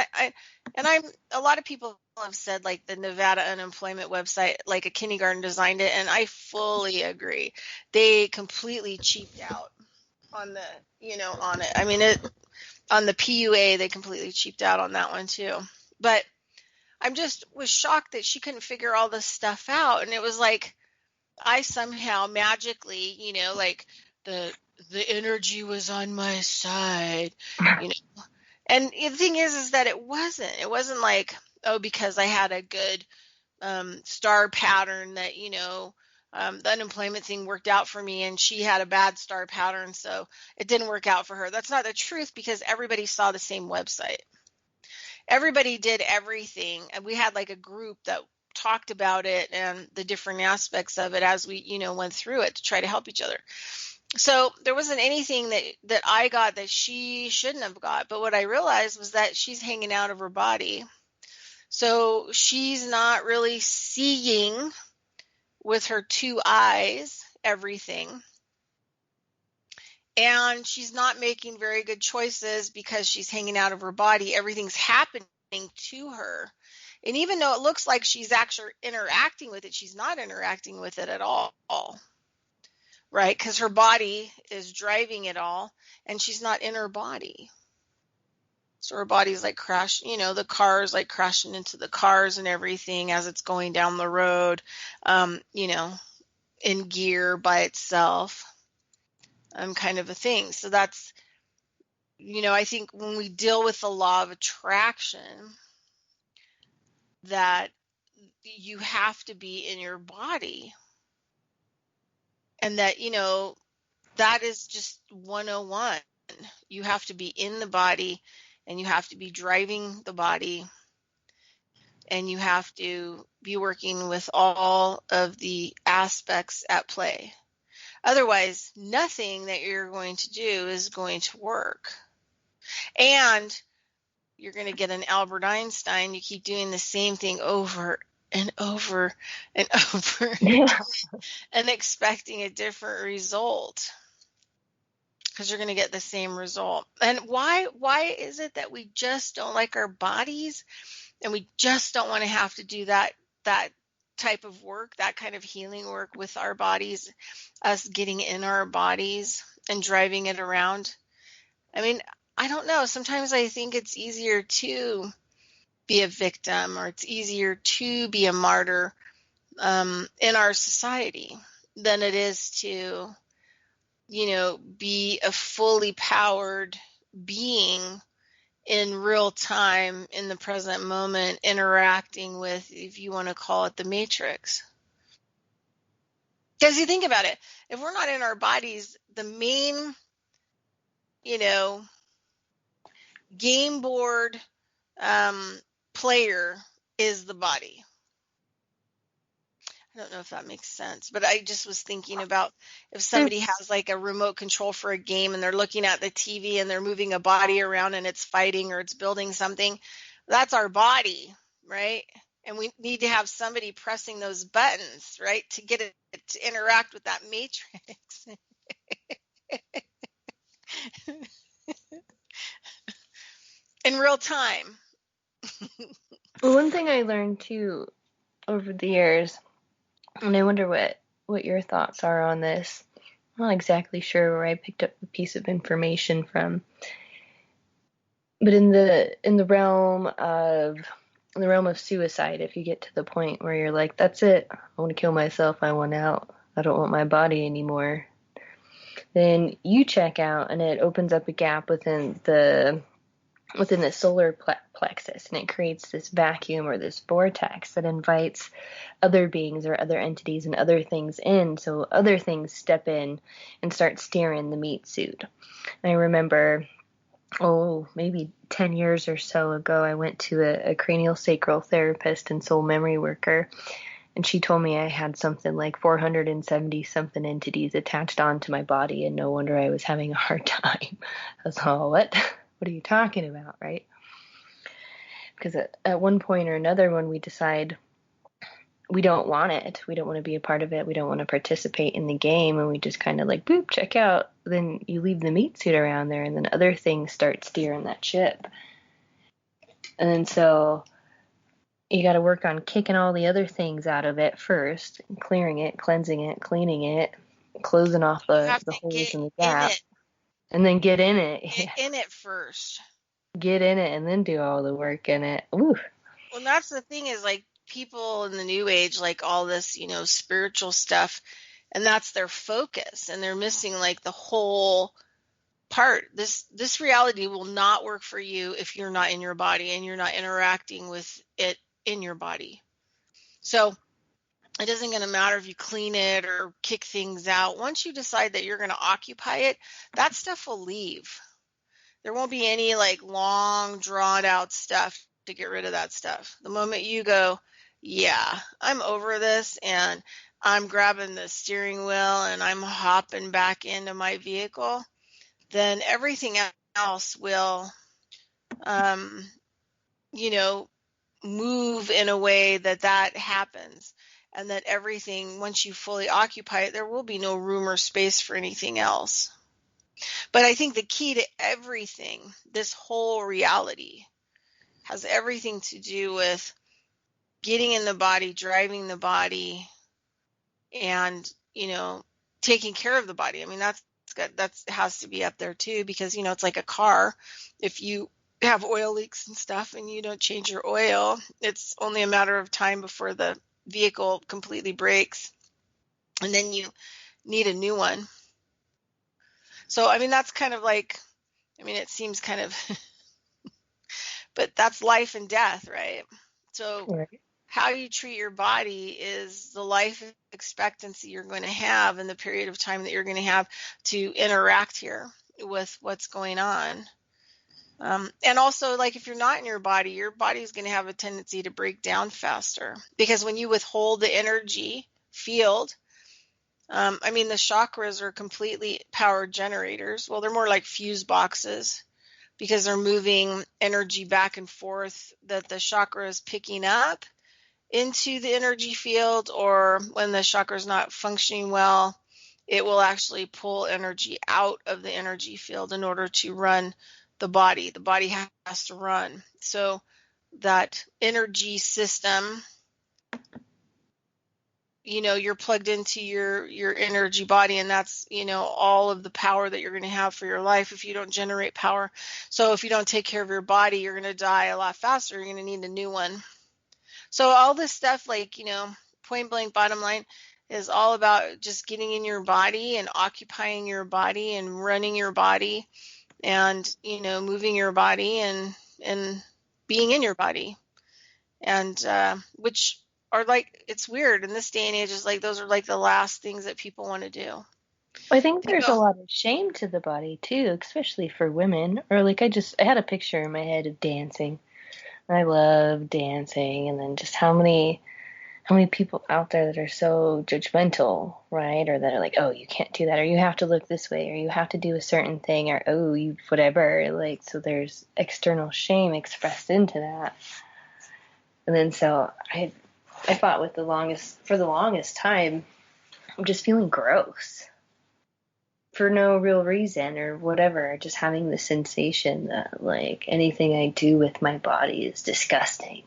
[SPEAKER 2] And I'm a lot of people have said like the Nevada unemployment website, like a kindergarten designed it, and I fully agree. They completely cheaped out on on it. I mean, on the PUA, they completely cheaped out on that one too. But I'm just was shocked that she couldn't figure all this stuff out, and it was like I somehow magically, like the energy was on my side, you know. And the thing is that it wasn't like, oh, because I had a good star pattern that, the unemployment thing worked out for me, and she had a bad star pattern, so it didn't work out for her. That's not the truth, because everybody saw the same website. Everybody did everything, and we had like a group that talked about it and the different aspects of it as we, went through it to try to help each other. So there wasn't anything that I got that she shouldn't have got. But what I realized was that she's hanging out of her body. So she's not really seeing with her 2 eyes everything. And she's not making very good choices because she's hanging out of her body. Everything's happening to her. And even though it looks like she's actually interacting with it, she's not interacting with it at all, right? Because her body is driving it all, and she's not in her body. So her body's like the car's like crashing into the cars and everything as it's going down the road, in gear by itself, kind of a thing. So that's, I think when we deal with the law of attraction, that you have to be in your body, and that, that is just 101. You have to be in the body, and you have to be driving the body, and you have to be working with all of the aspects at play. Otherwise, nothing that you're going to do is going to work. And you're going to get an Albert Einstein. You keep doing the same thing over and over and over and expecting a different result, because you're going to get the same result. And why is it that we just don't like our bodies, and we just don't want to have to do that type of work, that kind of healing work with our bodies, us getting in our bodies and driving it around? I mean, I don't know. Sometimes I think it's easier to be a victim, or it's easier to be a martyr in our society than it is to, be a fully powered being in real time, in the present moment, interacting with, if you want to call it, the matrix. Because you think about it, if we're not in our bodies, the main, game board player is the body. I don't know if that makes sense, but I just was thinking about if somebody has like a remote control for a game, and they're looking at the TV and they're moving a body around and it's fighting or it's building something, that's our body, right? And we need to have somebody pressing those buttons, right, to get it to interact with that matrix. In real time.
[SPEAKER 3] Well, one thing I learned too over the years, and I wonder what your thoughts are on this. I'm not exactly sure where I picked up the piece of information from, but in the realm of suicide, if you get to the point where you're like, that's it, I want to kill myself, I want out, I don't want my body anymore, then you check out, and it opens up a gap within the solar plexus, and it creates this vacuum or this vortex that invites other beings or other entities and other things in, so other things step in and start steering the meat suit. And I remember, maybe 10 years or so ago, I went to a cranial sacral therapist and soul memory worker, and she told me I had something like 470 something entities attached onto my body, and no wonder I was having a hard time. I was all, what are you talking about, right? Because at one point or another, when we decide we don't want it, we don't want to be a part of it, we don't want to participate in the game, and we just kind of like, boop, check out, then you leave the meat suit around there, and then other things start steering that ship. And then so you got to work on kicking all the other things out of it first, clearing it, cleansing it, cleaning it, closing off the holes in the gap, and then get in it.
[SPEAKER 2] Get in it first.
[SPEAKER 3] Get in it and then do all the work in it. Ooh.
[SPEAKER 2] Well, that's the thing, is like people in the new age, like all this, spiritual stuff, and that's their focus, and they're missing like the whole part. This reality will not work for you if you're not in your body and you're not interacting with it in your body. So it isn't going to matter if you clean it or kick things out. Once you decide that you're going to occupy it, that stuff will leave. There won't be any like long drawn out stuff to get rid of that stuff. The moment you go, yeah, I'm over this, and I'm grabbing the steering wheel and I'm hopping back into my vehicle, then everything else will, move in a way that happens. And that everything, once you fully occupy it, there will be no room or space for anything else. But I think the key to everything, this whole reality, has everything to do with getting in the body, driving the body, and, taking care of the body. I mean, that has to be up there too, because, it's like a car. If you have oil leaks and stuff and you don't change your oil, it's only a matter of time before the vehicle completely breaks, and then you need a new one. So, I mean, that's kind of like, it seems kind of, but that's life and death, right? So
[SPEAKER 3] Right.
[SPEAKER 2] how you treat your body is the life expectancy you're going to have and the period of time that you're going to have to interact here with what's going on. And also, like, if you're not in your body is going to have a tendency to break down faster, because when you withhold the energy field, I mean, the chakras are completely power generators. Well, they're more like fuse boxes because they're moving energy back and forth that the chakra is picking up into the energy field, or when the chakra is not functioning well, it will actually pull energy out of the energy field in order to run the body. The body has to run. So that energy system, you're plugged into your energy body, and that's, all of the power that you're going to have for your life if you don't generate power. So if you don't take care of your body, you're going to die a lot faster. You're going to need a new one. So all this stuff, like, point blank bottom line, is all about just getting in your body and occupying your body and running your body and, moving your body and being in your body. And which are, like, it's weird in this day and age, is like those are like the last things that people want to do.
[SPEAKER 3] I think there's a lot of shame to the body too, especially for women. Or like I had a picture in my head of dancing. I love dancing, and then just how many people out there that are so judgmental, right? Or that are like, oh, you can't do that, or you have to look this way, or you have to do a certain thing, or oh, you whatever. Like, so there's external shame expressed into that. And then so I thought for the longest time, I'm just feeling gross for no real reason or whatever, just having the sensation that, like, anything I do with my body is disgusting.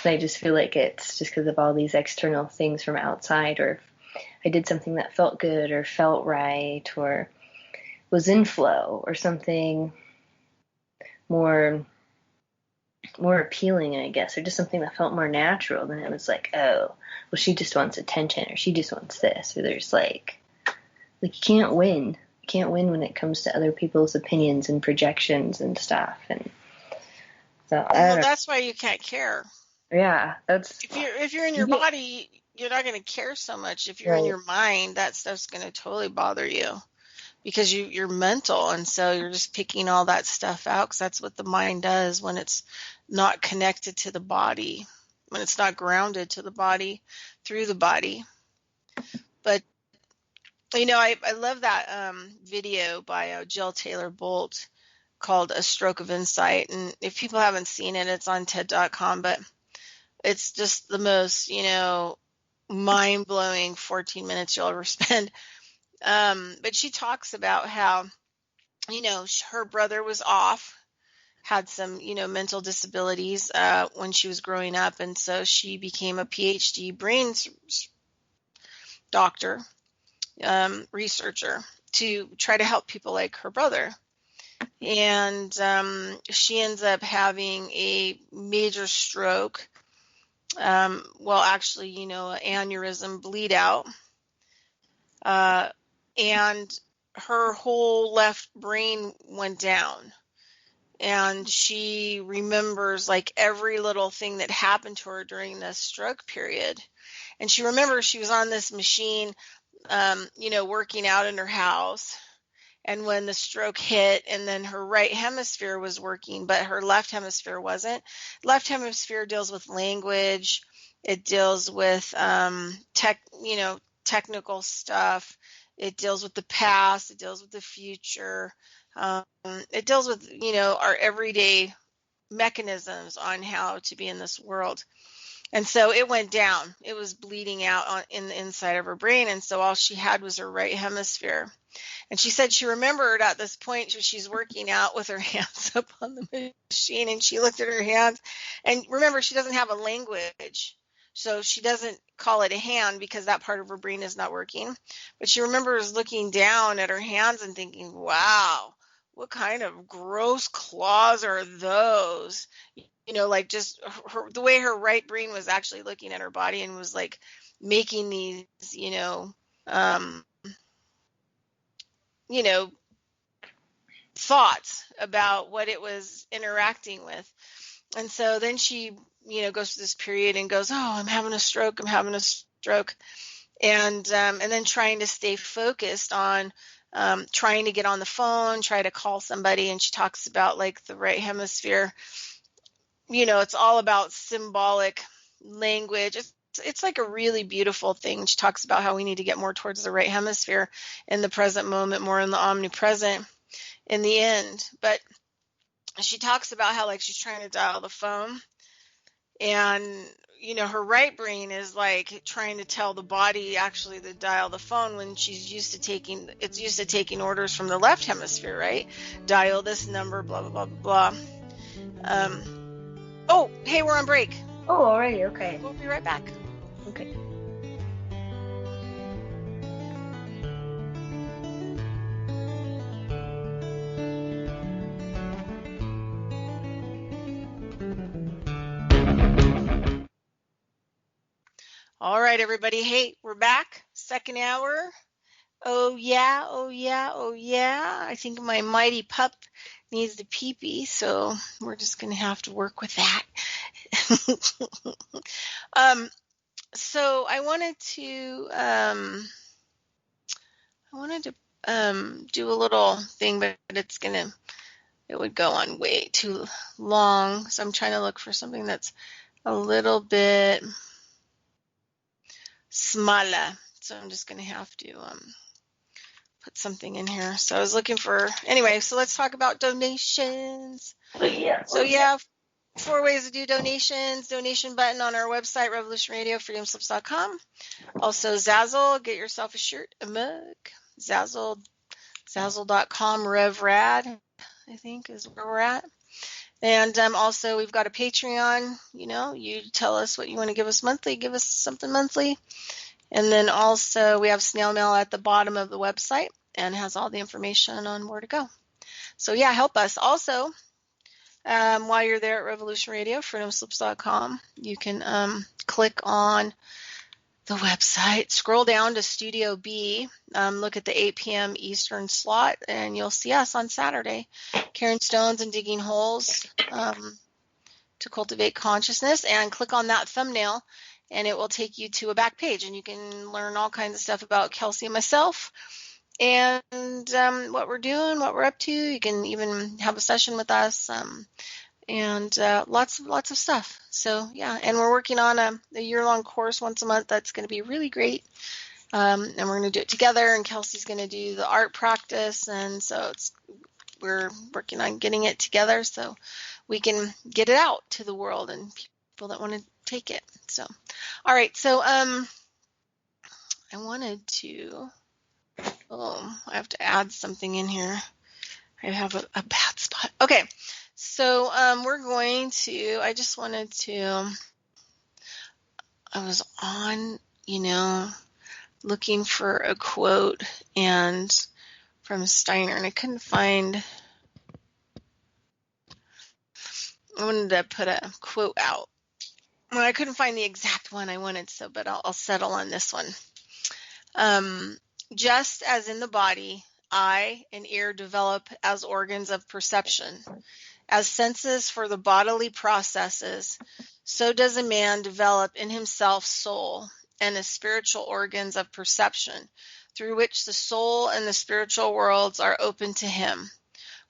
[SPEAKER 3] I just feel like it's just because of all these external things from outside, or if I did something that felt good or felt right or was in flow or something more appealing, I guess, or just something that felt more natural, then it was like, oh, well, she just wants attention, or she just wants this, or there's like you can't win. You can't win when it comes to other people's opinions and projections and stuff. And so
[SPEAKER 2] that's why you can't care.
[SPEAKER 3] Yeah, that's
[SPEAKER 2] if you're in your body, you're not going to care so much. If you're in your mind, that stuff's going to totally bother you because you're mental, and so you're just picking all that stuff out, because that's what the mind does when it's not connected to the body, when it's not grounded to the body through the body. But I love that video by Jill Taylor Bolt called A Stroke of Insight, and if people haven't seen it, it's on TED.com, but it's just the most, mind-blowing 14 minutes you'll ever spend. But she talks about how, her brother was off, had some, mental disabilities when she was growing up, and so she became a PhD brain doctor, researcher, to try to help people like her brother. And she ends up having a major stroke. Actually, an aneurysm, bleed out. And her whole left brain went down. And she remembers, like, every little thing that happened to her during this stroke period. And she remembers she was on this machine, working out in her house. And when the stroke hit, and then her right hemisphere was working, but her left hemisphere wasn't. Left hemisphere deals with language. It deals with technical stuff. It deals with the past. It deals with the future. It deals with, our everyday mechanisms on how to be in this world. And so it went down. It was bleeding out in the inside of her brain. And so all she had was her right hemisphere. And she said she remembered at this point she's working out with her hands up on the machine, and she looked at her hands. And remember, she doesn't have a language, so she doesn't call it a hand because that part of her brain is not working. But she remembers looking down at her hands and thinking, wow, what kind of gross claws are those? Like, just the way her right brain was actually looking at her body and was like making these, thoughts about what it was interacting with. And so then she, goes through this period and goes, oh, I'm having a stroke. And then trying to stay focused on trying to get on the phone, try to call somebody. And she talks about like the right hemisphere. It's all about symbolic language. It's like a really beautiful thing. She talks about how we need to get more towards the right hemisphere in the present moment, more in the omnipresent in the end. But she talks about how like she's trying to dial the phone, and her right brain is like trying to tell the body actually to dial the phone when she's used to taking orders from the left hemisphere, right? Dial this number, blah blah blah blah blah. Oh, hey, we're on break.
[SPEAKER 3] Oh, already, okay.
[SPEAKER 2] We'll be right back.
[SPEAKER 3] Okay.
[SPEAKER 2] All right, everybody. Hey, we're back. Second hour. Oh yeah, oh yeah, oh yeah. I think my mighty pup needs the pee-pee, so we're just gonna have to work with that. So I wanted to do a little thing, but it would go on way too long. So I'm trying to look for something that's a little bit smaller. So I'm just gonna have to put something in here. So I was looking for, anyway, so let's talk about donations. So yeah, 4 ways to do donations. Donation button on our website, revolutionradiofreedomslips.com. Also Zazzle, get yourself a shirt, a mug. Zazzle.com, RevRad, I think is where we're at. And also we've got a Patreon. You tell us what you want to give us monthly, give us something monthly. And then also we have snail mail at the bottom of the website and has all the information on where to go. So yeah, help us. Also, while you're there at Revolution Radio, freedomslips.com, you can click on the website, scroll down to Studio B, look at the 8 p.m. Eastern slot, and you'll see us on Saturday, carrying stones and digging holes to cultivate consciousness, and click on that thumbnail, and it will take you to a back page, and you can learn all kinds of stuff about Kelsey and myself, and what we're doing, what we're up to. You can even have a session with us, and lots of stuff. So yeah, and we're working on a year-long course once a month that's going to be really great, and we're going to do it together, and Kelsey's going to do the art practice, and so we're working on getting it together so we can get it out to the world and people that want to take it. So all right, so I wanted to I have to add something in here. I have a bad spot. Okay, so we're going to, I just wanted to, I was on, looking for a quote and from Steiner, and I couldn't find, I wanted to put a quote out. Well, I couldn't find the exact one I wanted, but I'll settle on this one. Just as in the body, eye and ear develop as organs of perception, as senses for the bodily processes, so does a man develop in himself soul and the spiritual organs of perception, through which the soul and the spiritual worlds are open to him.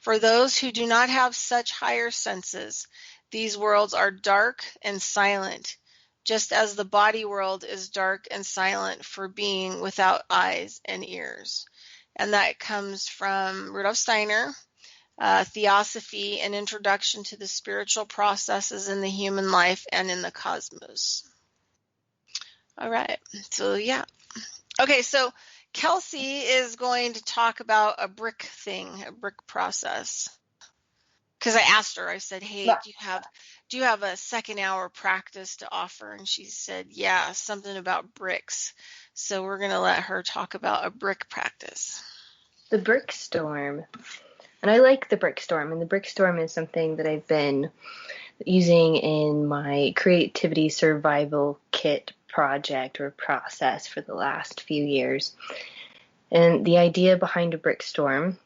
[SPEAKER 2] For those who do not have such higher senses, these worlds are dark and silent, just as the body world is dark and silent for being without eyes and ears. And that comes from Rudolf Steiner, Theosophy, an introduction to the spiritual processes in the human life and in the cosmos. All right, so yeah. Okay, so Kelsey is going to talk about a brick process. Because I asked her, I said, hey, do you have a second hour practice to offer? And she said, yeah, something about bricks. So we're going to let her talk about a brick practice.
[SPEAKER 3] The brick storm. And I like the brick storm. And the brick storm is something that I've been using in my creativity survival kit project or process for the last few years. And the idea behind a brick storm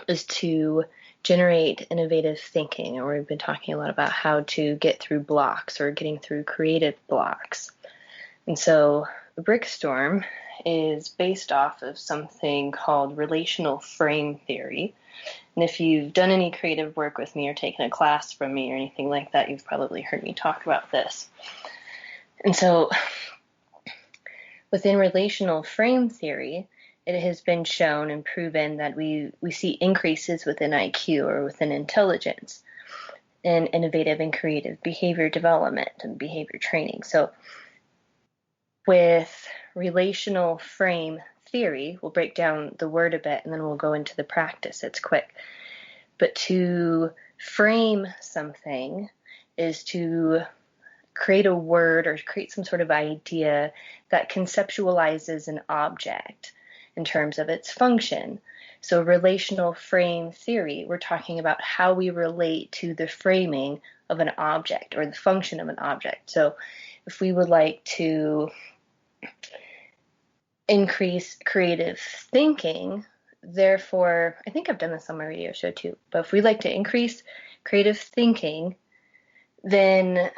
[SPEAKER 3] is to generate innovative thinking, or we've been talking a lot about how to get through blocks or getting through creative blocks. And so the brick storm is based off of something called relational frame theory. And if you've done any creative work with me or taken a class from me or anything like that, you've probably heard me talk about this. And so within relational frame theory, it has been shown and proven that we see increases within IQ or within intelligence in innovative and creative behavior development and behavior training. So with relational frame theory, we'll break down the word a bit and then we'll go into the practice. It's quick. But to frame something is to create a word or create some sort of idea that conceptualizes an object in terms of its function. So relational frame theory, we're talking about how we relate to the framing of an object or the function of an object. So if we would like to increase creative thinking, therefore, I think I've done this on my radio show too, but if we like to increase creative thinking, then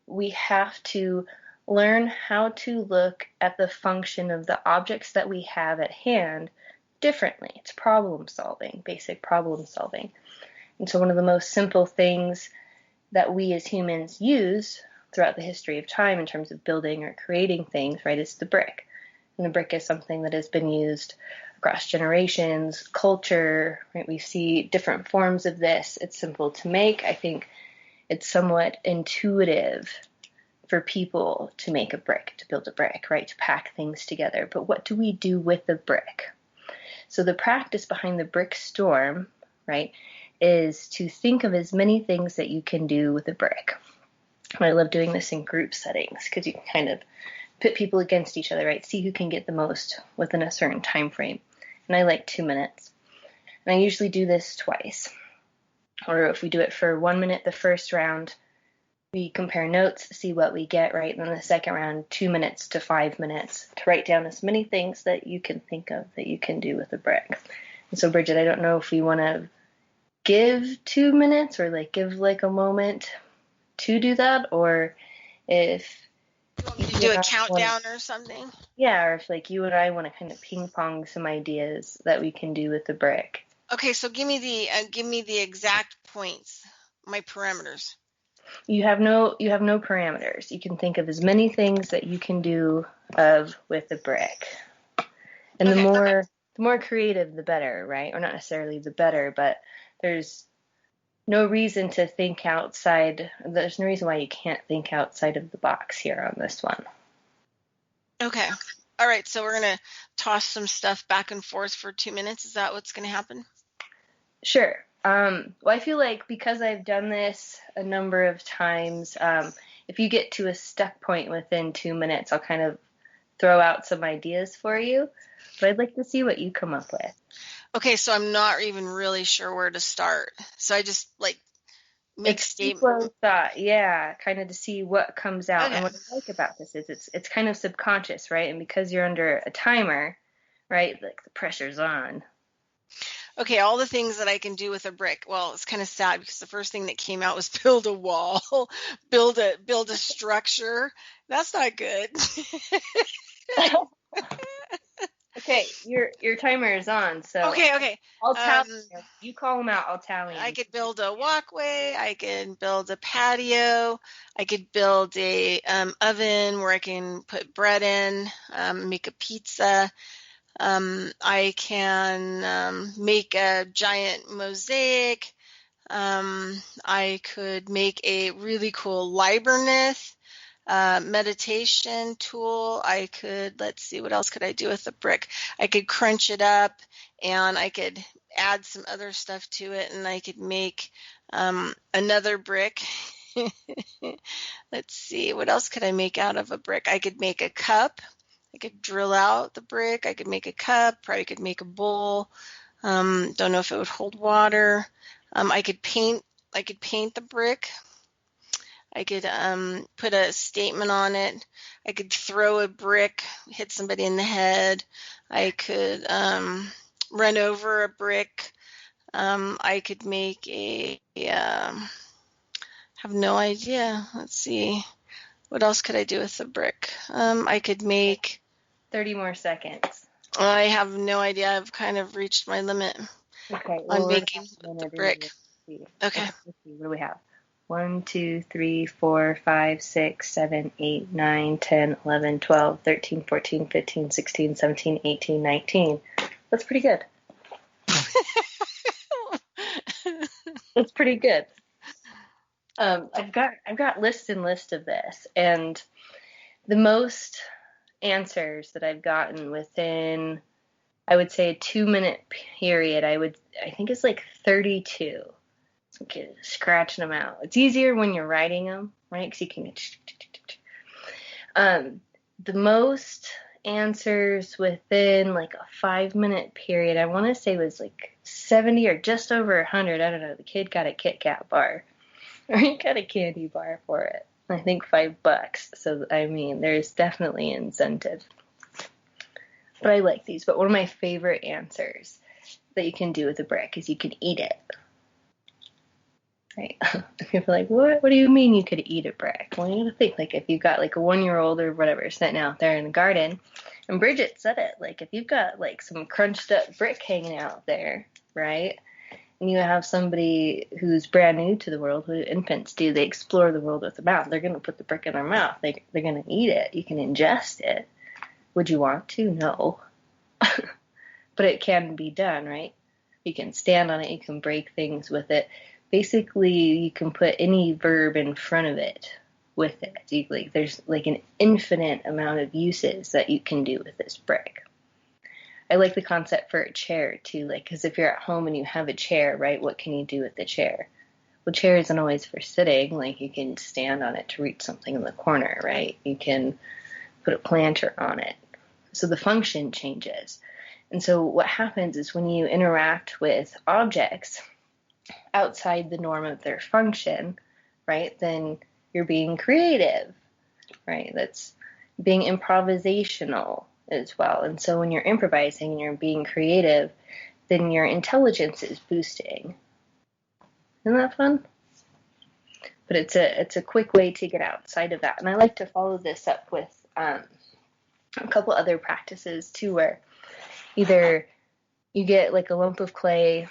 [SPEAKER 3] we have to learn how to look at the function of the objects that we have at hand differently. It's problem solving, basic problem solving. And so one of the most simple things that we as humans use throughout the history of time in terms of building or creating things, right, is the brick. And the brick is something that has been used across generations, culture, right? We see different forms of this. It's simple to make. I think it's somewhat intuitive for people to make a brick, to build a brick, right? To pack things together. But what do we do with the brick? So the practice behind the brick storm, right, is to think of as many things that you can do with a brick. I love doing this in group settings because you can kind of pit people against each other, right? See who can get the most within a certain time frame. And I like 2 minutes. And I usually do this twice. Or if we do it for 1 minute the first round, we compare notes, see what we get, right? And then the second round, 2 minutes to 5 minutes to write down as many things that you can think of that you can do with a brick. And so, Bridgette, I don't know if we want to give 2 minutes or give a moment to do that, or if
[SPEAKER 2] you want me to do a countdown or something?
[SPEAKER 3] Yeah, or if you and I want to kind of ping pong some ideas that we can do with the brick.
[SPEAKER 2] Okay, so give me the exact points, my parameters.
[SPEAKER 3] You have no parameters. You can think of as many things that you can do with a brick. And
[SPEAKER 2] okay,
[SPEAKER 3] the more creative, the better, right? Or not necessarily the better, but there's no reason to think outside. There's no reason why you can't think outside of the box here on this one.
[SPEAKER 2] Okay. All right, so we're going to toss some stuff back and forth for 2 minutes. Is that what's going to happen?
[SPEAKER 3] Sure. Well, I feel like because I've done this a number of times, if you get to a stuck point within 2 minutes, I'll kind of throw out some ideas for you. But I'd like to see what you come up with.
[SPEAKER 2] Okay, so I'm not even really sure where to start. So I just make
[SPEAKER 3] statements. Thought, yeah, kind of to see what comes out. Okay. And what I like about this is it's kind of subconscious, right? And because you're under a timer, right, the pressure's on.
[SPEAKER 2] Okay, all the things that I can do with a brick. Well, it's kind of sad because the first thing that came out was build a wall, build a structure. That's not good.
[SPEAKER 3] Okay, your timer is on, so
[SPEAKER 2] okay.
[SPEAKER 3] I'll tally you. You call them out, I'll tally.
[SPEAKER 2] I could build a walkway. I can build a patio. I could build a oven where I can put bread in, make a pizza. I can make a giant mosaic. I could make a really cool labyrinth. Meditation tool. I could, let's see, what else could I do with the brick? I could crunch it up and I could add some other stuff to it and I could make another brick. Let's see, what else could I make out of a brick? I could make a cup. I could drill out the brick. I could make a cup. Probably could make a bowl. Don't know if it would hold water. I could paint the brick. I could put a statement on it. I could throw a brick, hit somebody in the head. I could run over a brick. I could make have no idea. Let's see. What else could I do with the brick? I could make
[SPEAKER 3] 30 more seconds.
[SPEAKER 2] I have no idea. I've kind of reached my limit
[SPEAKER 3] Okay.
[SPEAKER 2] on making the brick. Okay.
[SPEAKER 3] Let's see. What do we have? 1, 2, 3, 4, 5, 6, 7, 8, 9, 10, 11, 12, 13, 14, 15, 16, 17, 18, 19. That's pretty good. That's pretty good. I've got lists and lists of this, and the most answers that I've gotten within, I would say, a 2-minute period, I think it's like 32. Okay, scratching them out. It's easier when you're writing them, right? Because you can the most answers within like a 5-minute period, I want to say was like 70 or just over 100. I don't know. The kid got a Kit Kat bar, or he got a candy bar for it. I think $5. So I mean, there's definitely incentive. But I like these. But one of my favorite answers that you can do with a brick is you can eat it. Right? People are like, what do you mean you could eat a brick? Well, you gotta think, like, if you've got like a 1-year-old or whatever sitting out there in the garden, and Bridgette said it, like, if you've got like some crunched up brick hanging out there, right, and you have somebody who's brand new to the world, who infants do, they explore the world with their mouth, they're gonna put the brick in their mouth, they're gonna eat it, you can ingest it. Would you want to? No. But it can be done, right? You can stand on it, you can break things with it. Basically, you can put any verb in front of it with it. There's like an infinite amount of uses that you can do with this brick. I like the concept for a chair too, like, because if you're at home and you have a chair, right, what can you do with the chair? Well, chair isn't always for sitting. Like, you can stand on it to reach something in the corner, right? You can put a planter on it. So the function changes. And so what happens is when you interact with objects outside the norm of their function, right, then you're being creative, right? That's being improvisational as well. And so when you're improvising and you're being creative, then your intelligence is boosting. Isn't that fun? But it's a quick way to get outside of that. And I like to follow this up with a couple other practices too, where either you get like a lump of clay,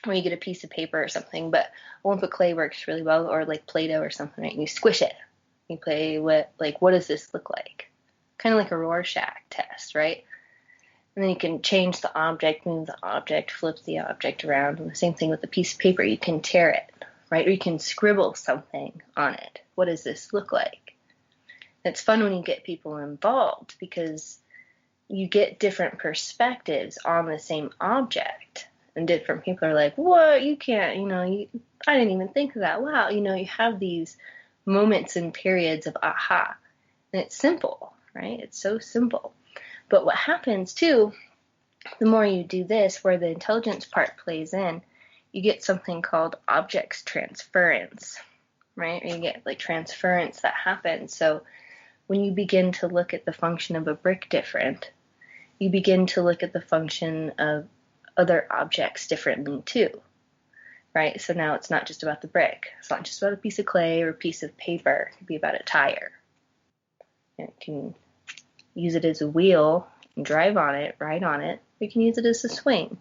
[SPEAKER 3] or you get a piece of paper or something, but a lump of clay works really well, or like Play-Doh or something, right? And you squish it. You play with, like, what does this look like? Kind of like a Rorschach test, right? And then you can change the object, move the object, flip the object around. And the same thing with the piece of paper. You can tear it, right? Or you can scribble something on it. What does this look like? And it's fun when you get people involved because you get different perspectives on the same object. And different people are like, what? You can't, I didn't even think of that. Wow. You have these moments and periods of aha. And it's simple, right? It's so simple. But what happens too, the more you do this, where the intelligence part plays in, you get something called objects transference, right? Or you get like transference that happens. So when you begin to look at the function of a brick different, you begin to look at the function of other objects differently too, right? So now it's not just about the brick. It's not just about a piece of clay or a piece of paper. It could be about a tire. You can use it as a wheel and drive on it, ride on it. You can use it as a swing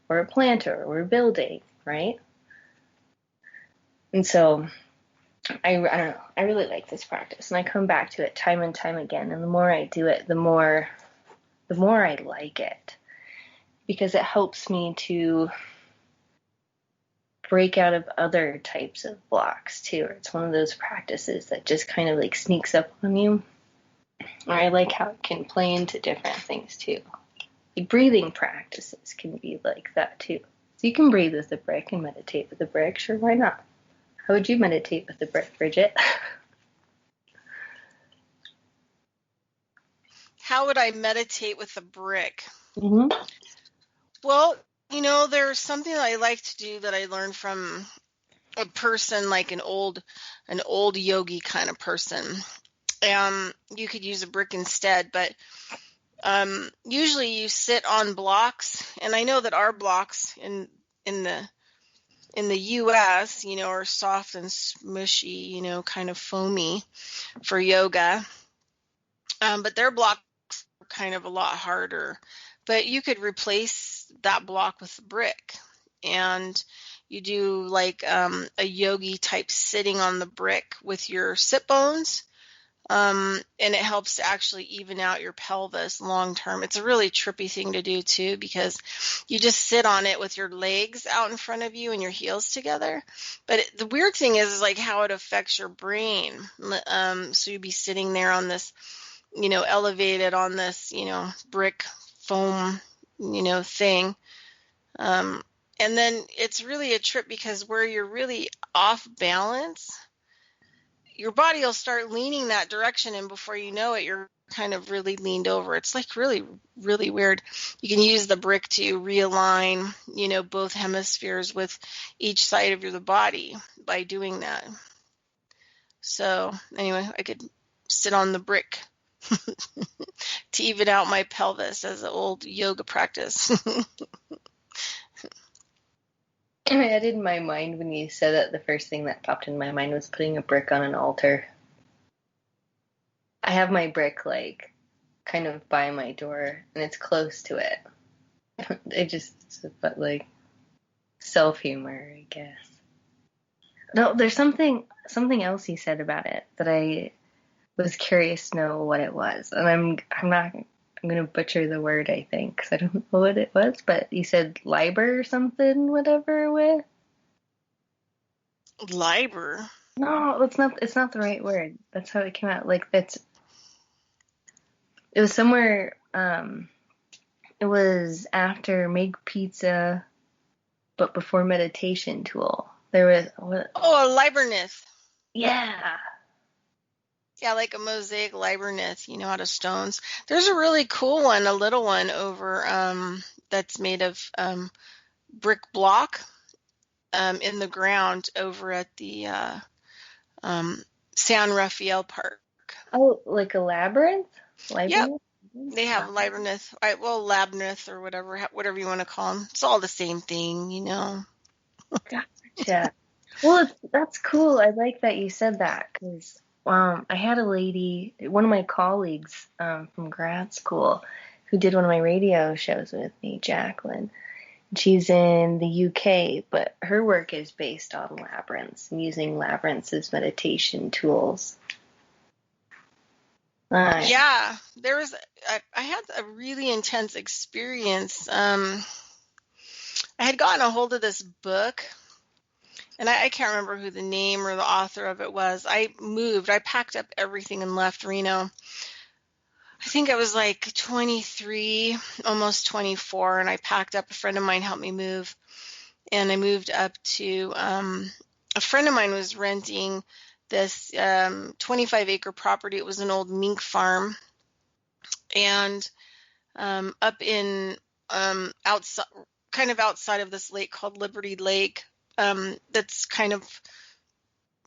[SPEAKER 3] or a planter or a building, right? And so I don't know. I really like this practice, and I come back to it time and time again. And the more I do it, the more I like it, because it helps me to break out of other types of blocks too. It's one of those practices that just kind of like sneaks up on you. Or I like how it can play into different things too. Like breathing practices can be like that too. So you can breathe with the brick and meditate with the brick. Sure, why not? How would you meditate with the brick, Bridgette?
[SPEAKER 2] How would I meditate with a brick?
[SPEAKER 3] Mm-hmm.
[SPEAKER 2] Well, there's something that I like to do that I learned from a person, like an old yogi kind of person. You could use a brick instead, but usually you sit on blocks, and I know that our blocks in in the US, are soft and smushy, kind of foamy for yoga. But their blocks are kind of a lot harder. But you could replace that block with brick, and you do like a yogi type sitting on the brick with your sit bones. And it helps to actually even out your pelvis long term. It's a really trippy thing to do too, because you just sit on it with your legs out in front of you and your heels together. But the weird thing is like how it affects your brain. So you'd be sitting there on this, elevated on this, brick foam, thing. And then it's really a trip, because where you're really off balance, your body will start leaning that direction, and before you know it, you're kind of really leaned over. It's like really, really weird. You can use the brick to realign, both hemispheres with each side of your body by doing that. So anyway, I could sit on the brick to even out my pelvis as an old yoga practice.
[SPEAKER 3] I had in my mind when you said that, the first thing that popped in my mind was putting a brick on an altar. I have my brick like kind of by my door, and it's close to it. But like self-humor, I guess. No, there's something else he said about it that I was curious to know what it was, and I'm gonna butcher the word, I think, because I don't know what it was. But he said liber or something, whatever. With
[SPEAKER 2] Liber?
[SPEAKER 3] No, it's not. It's not the right word. That's how it came out. Like it was somewhere. It was after make pizza, but before meditation tool. There was what?
[SPEAKER 2] Oh, a Libernith.
[SPEAKER 3] Yeah.
[SPEAKER 2] Yeah, like a mosaic Libernith, out of stones. There's a really cool one, a little one over that's made of brick block in the ground over at the San Rafael Park.
[SPEAKER 3] Oh, like a labyrinth?
[SPEAKER 2] Yep, they have Libernith, Labnith or whatever you want to call them. It's all the same thing,
[SPEAKER 3] Gotcha. Well, that's cool. I like that you said that, because I had a lady, one of my colleagues from grad school, who did one of my radio shows with me, Jacqueline. She's in the UK, but her work is based on labyrinths and using labyrinths as meditation tools.
[SPEAKER 2] Yeah, I had a really intense experience. I had gotten a hold of this book, and I can't remember who the name or the author of it was. I packed up everything and left Reno. I think I was like 23, almost 24, and I packed up. A friend of mine helped me move, and I moved up to, a friend of mine was renting this 25-acre property. It was an old mink farm, and up in outside, kind of outside of this lake called Liberty Lake, that's kind of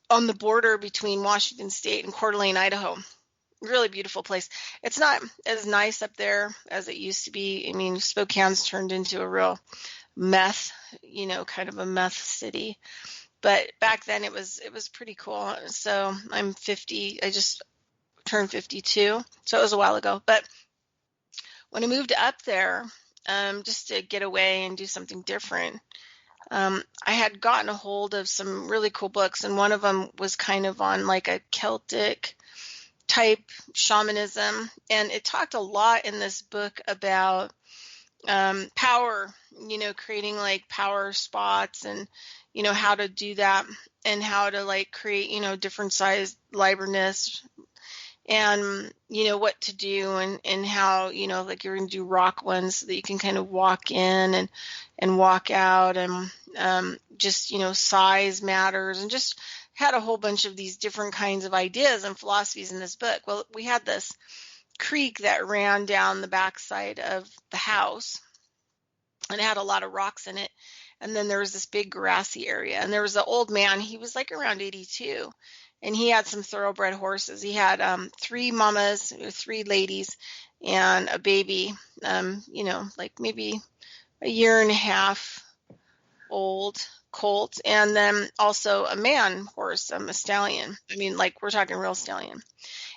[SPEAKER 2] on the border between Washington State and Coeur d'Alene, Idaho. Really beautiful place. It's not as nice up there as it used to be. I mean, Spokane's turned into a real meth, kind of a meth city. But back then it was pretty cool. So I'm 50. I just turned 52. So it was a while ago. But when I moved up there, just to get away and do something different, I had gotten a hold of some really cool books, and one of them was kind of on like a Celtic type shamanism, and it talked a lot in this book about power, creating like power spots, and how to do that, and how to like create different sized Liberniths, and what to do, and how like you're going to do rock ones so that you can kind of walk in and walk out, and just size matters, and just had a whole bunch of these different kinds of ideas and philosophies in this book. Well, we had this creek that ran down the backside of the house, and it had a lot of rocks in it, and then there was this big grassy area, and there was an old man. He was like around 82, and he had some thoroughbred horses. He had 3 mamas, 3 ladies, and a baby, like maybe a year and a half old colt, and then also a man horse, a stallion. I mean, like we're talking real stallion.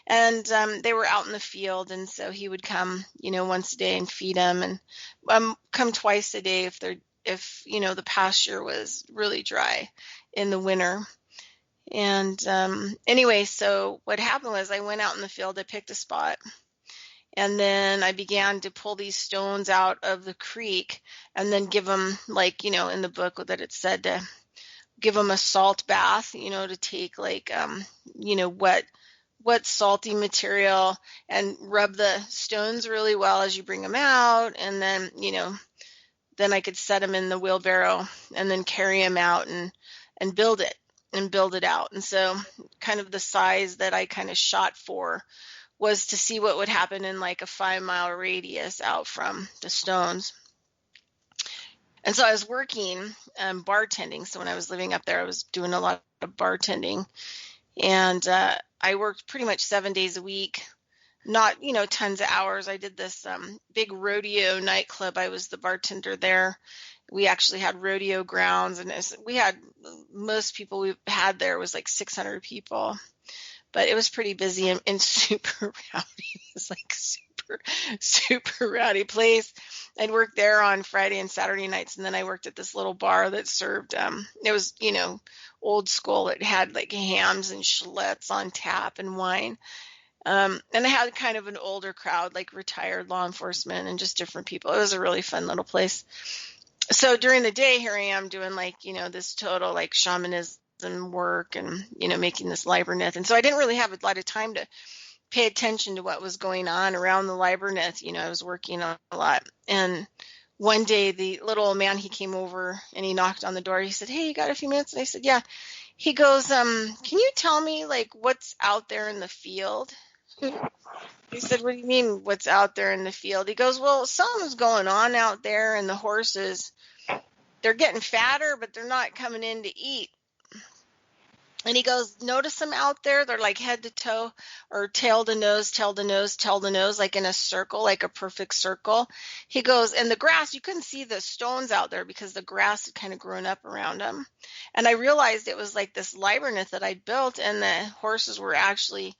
[SPEAKER 2] And they were out in the field, and so he would come, once a day and feed them, and come twice a day if the pasture was really dry in the winter. And anyway, so what happened was I went out in the field, I picked a spot, and then I began to pull these stones out of the creek and then give them, like, in the book that it said to give them a salt bath, to take like, wet salty material and rub the stones really well as you bring them out. And then, then I could set them in the wheelbarrow and then carry them out and build it out. And so kind of the size that I kind of shot for was to see what would happen in like a 5-mile radius out from the stones. And so I was working bartending. So when I was living up there, I was doing a lot of bartending. And I worked pretty much 7 days a week, not, tons of hours. I did this big rodeo nightclub. I was the bartender there. We actually had rodeo grounds, and we had most people we had there was like 600 people. But it was pretty busy and super rowdy. It was like super rowdy place. I'd work there on Friday and Saturday nights, and then I worked at this little bar that served, it was, old school. It had like hams and Schlitz on tap and wine. And I had kind of an older crowd, like retired law enforcement and just different people. It was a really fun little place. So during the day, here I am doing like, this total like shamanism work and, making this labyrinth. And so I didn't really have a lot of time to pay attention to what was going on around the labyrinth. I was working on a lot. And one day the little old man, he came over and he knocked on the door. He said, "Hey, you got a few minutes?" And I said, "Yeah." He goes, "Can you tell me like what's out there in the field?" He said, "What do you mean what's out there in the field?" He goes, "Well, something's going on out there, and the horses, they're getting fatter, but they're not coming in to eat." And he goes, "Notice them out there? They're like head to toe or tail to nose, tail to nose, tail to nose, like in a circle, like a perfect circle." He goes, "And the grass, you couldn't see the stones out there because the grass had kind of grown up around them." And I realized it was like this labyrinth that I built, and the horses were actually,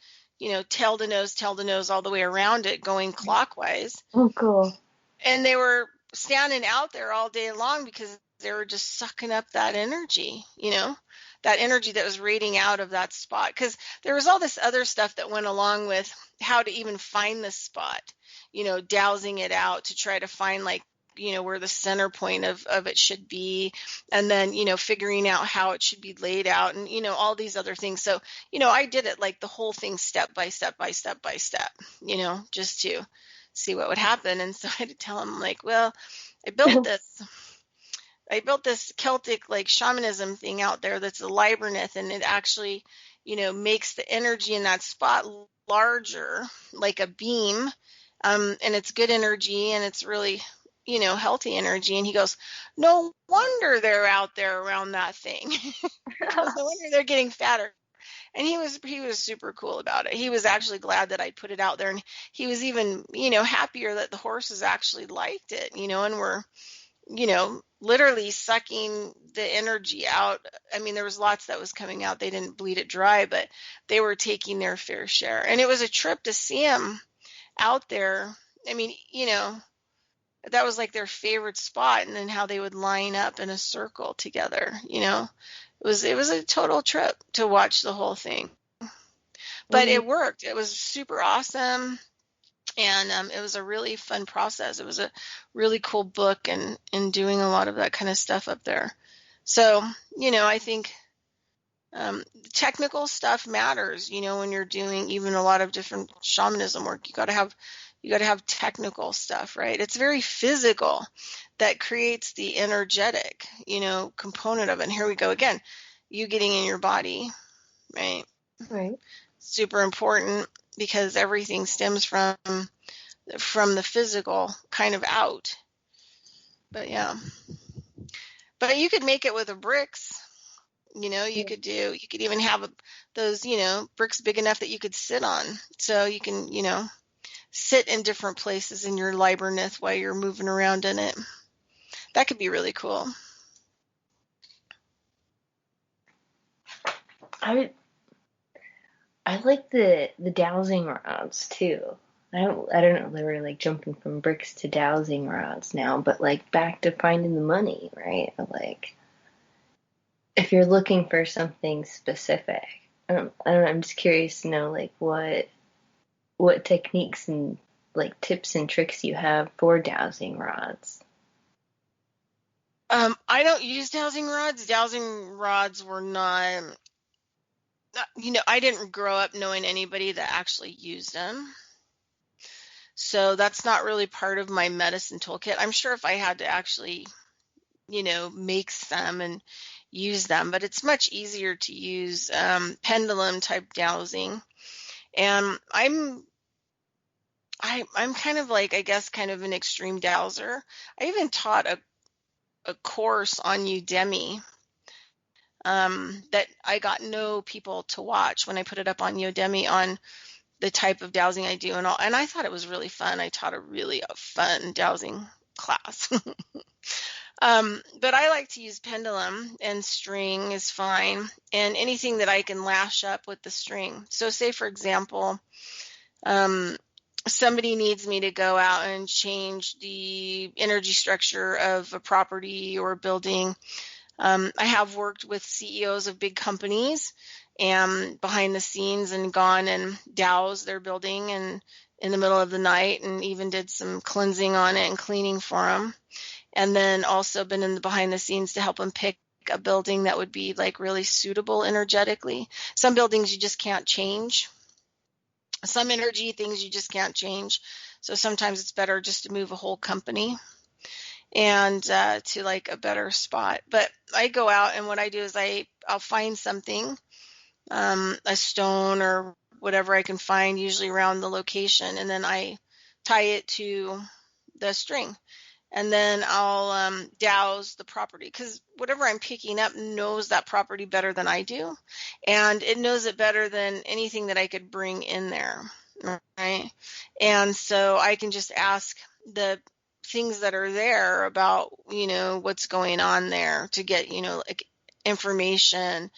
[SPEAKER 2] tail to nose all the way around it, going clockwise.
[SPEAKER 3] Oh, cool.
[SPEAKER 2] And they were standing out there all day long because they were just sucking up that energy, that energy that was radiating out of that spot. Because there was all this other stuff that went along with how to even find the spot, dowsing it out to try to find like, where the center point of it should be. And then, figuring out how it should be laid out and, all these other things. So, I did it like the whole thing step by step by step by step, just to see what would happen. And so I had to tell him like, well, I built this Celtic like shamanism thing out there that's a labyrinth, and it actually, makes the energy in that spot larger, like a beam, and it's good energy and it's really, healthy energy. And he goes, "No wonder they're out there around that thing." No wonder they're getting fatter. And he was super cool about it. He was actually glad that I put it out there, and he was even, happier that the horses actually liked it, and were, literally sucking the energy out. I mean, there was lots that was coming out. They didn't bleed it dry, but they were taking their fair share. And it was a trip to see them out there. I mean, that was like their favorite spot, and then how they would line up in a circle together, It was a total trip to watch the whole thing. But it worked. It was super awesome. And it was a really fun process. It was a really cool book and doing a lot of that kind of stuff up there. So, I think technical stuff matters, when you're doing even a lot of different shamanism work. You got to have technical stuff, right? It's very physical that creates the energetic, component of it. And here we go again, you getting in your body, right?
[SPEAKER 3] Right.
[SPEAKER 2] Super important, because everything stems from the physical kind of out. But yeah, but you could make it with the bricks. You could even have those, bricks big enough that you could sit on. So you can, sit in different places in your labyrinth while you're moving around in it. That could be really cool.
[SPEAKER 3] I like the dowsing rods too. I don't know, they were like jumping from bricks to dowsing rods now, but like back to finding the money, right? Like if you're looking for something specific, I don't know, I'm just curious to know like what techniques and like tips and tricks you have for dowsing rods.
[SPEAKER 2] I don't use dowsing rods. Dowsing rods were not, I didn't grow up knowing anybody that actually used them. So that's not really part of my medicine toolkit. I'm sure if I had to actually, make some and use them, but it's much easier to use pendulum type dowsing. And I'm kind of like, I guess, kind of an extreme dowser. I even taught a course on Udemy that I got no people to watch when I put it up on Udemy on the type of dowsing I do and all. And I thought it was really fun. I taught a really fun dowsing class. But I like to use pendulum, and string is fine, and anything that I can lash up with the string. So say, for example, somebody needs me to go out and change the energy structure of a property or a building. I have worked with CEOs of big companies and behind the scenes and gone and doused their building and in the middle of the night, and even did some cleansing on it and cleaning for them. And then also been in the behind the scenes to help them pick a building that would be like really suitable energetically. Some buildings you just can't change. Some energy things you just can't change. So sometimes it's better just to move a whole company and to like a better spot. But I go out, and what I do is I'll find something, a stone or whatever I can find, usually around the location, and then I tie it to the string. And then I'll douse the property, because whatever I'm picking up knows that property better than I do, and it knows it better than anything that I could bring in there, right? And so I can just ask the things that are there about, what's going on there to get, like information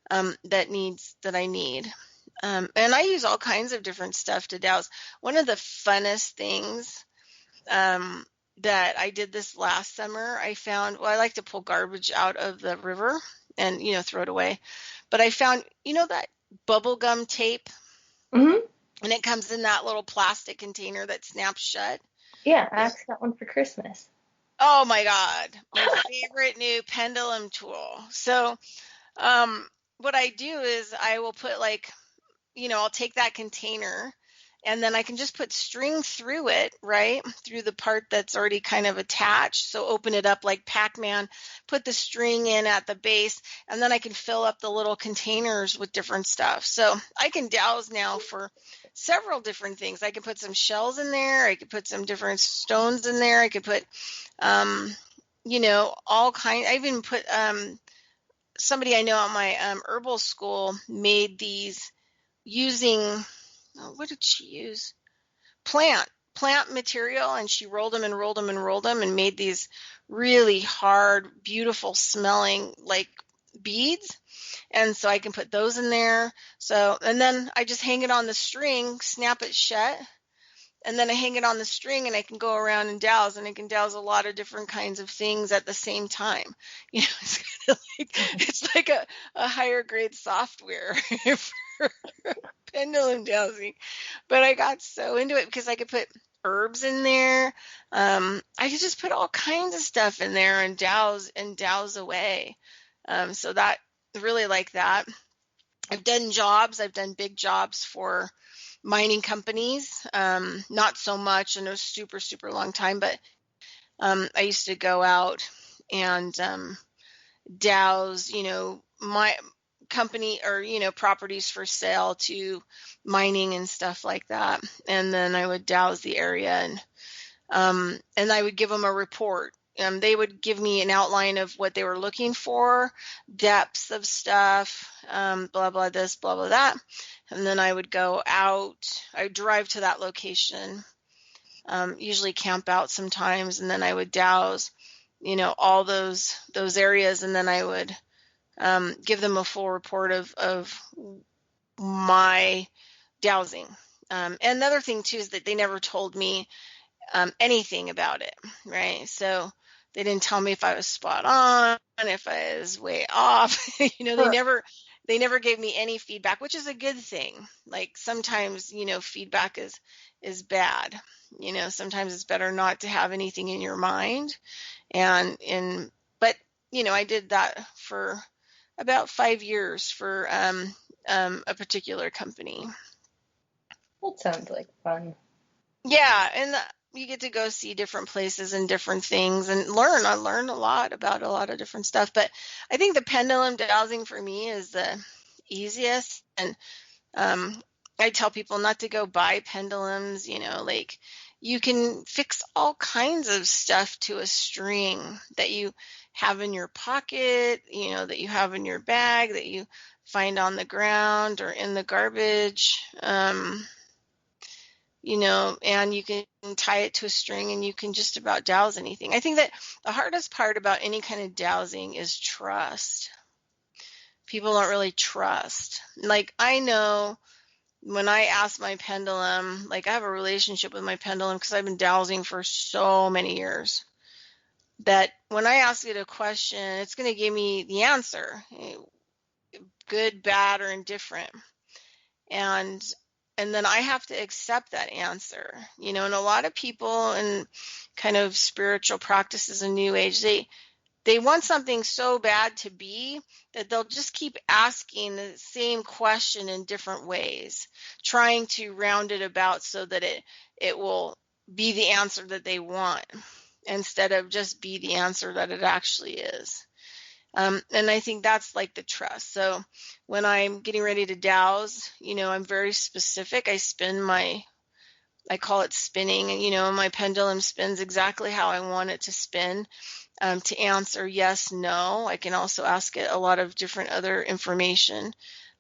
[SPEAKER 2] that I need. And I use all kinds of different stuff to douse. One of the funnest things that I did this last summer, I found, well, I like to pull garbage out of the river and, throw it away. But I found, that bubble gum tape,
[SPEAKER 3] Mm-hmm.
[SPEAKER 2] and it comes in that little plastic container that snaps shut.
[SPEAKER 3] Yeah, I asked that one for Christmas.
[SPEAKER 2] Oh my God, my favorite new pendulum tool. So what I do is I will put like, I'll take that container, and then I can just put string through it, right? Through the part that's already kind of attached. So open it up like Pac-Man, put the string in at the base, and then I can fill up the little containers with different stuff. So I can douse now for several different things. I can put some shells in there. I could put some different stones in there. I could put, all kinds. I even put, somebody I know at my herbal school made these using, what did she use? Plant material, and she rolled them and rolled them and rolled them and made these really hard, beautiful smelling like beads. And so I can put those in there. So, and then I just hang it on the string, snap it shut, and then I hang it on the string, and I can go around and douse, and I can douse a lot of different kinds of things at the same time. It's kind of like, it's like a higher grade software for pendulum dowsing. But I got so into it because I could put herbs in there. I could just put all kinds of stuff in there and douse away. So that, really like that. I've done big jobs for mining companies. Not so much in a super, super long time, but I used to go out and douse, my company or, properties for sale to mining and stuff like that. And then I would douse the area, and I would give them a report. They would give me an outline of what they were looking for, depths of stuff, blah, blah, this, blah, blah, that. And then I would go out, I would drive to that location, usually camp out sometimes, and then I would douse, all those areas, and then I would give them a full report of my dowsing. And another thing too is that they never told me anything about it, right? So they didn't tell me if I was spot on, if I was way off. They never gave me any feedback, which is a good thing. Like sometimes, feedback is bad. Sometimes it's better not to have anything in your mind. But I did that for about 5 years for a particular company.
[SPEAKER 3] That sounds like fun.
[SPEAKER 2] Yeah, and you get to go see different places and different things and learn. I learned a lot about a lot of different stuff, but I think the pendulum dowsing for me is the easiest. And I tell people not to go buy pendulums, like you can fix all kinds of stuff to a string that you have in your pocket, that you have in your bag, that you find on the ground or in the garbage. And you can tie it to a string and you can just about douse anything. I think that the hardest part about any kind of dowsing is trust. People don't really trust. Like I know when I ask my pendulum, like I have a relationship with my pendulum because I've been dowsing for so many years, that when I ask it a question, it's going to give me the answer, good, bad, or indifferent. And then I have to accept that answer, and a lot of people in kind of spiritual practices in New Age, they want something so bad to be that they'll just keep asking the same question in different ways, trying to round it about so that it will be the answer that they want instead of just be the answer that it actually is. And I think that's like the trust. So when I'm getting ready to douse, I'm very specific. I call it spinning, and, my pendulum spins exactly how I want it to spin, to answer yes, no. I can also ask it a lot of different other information.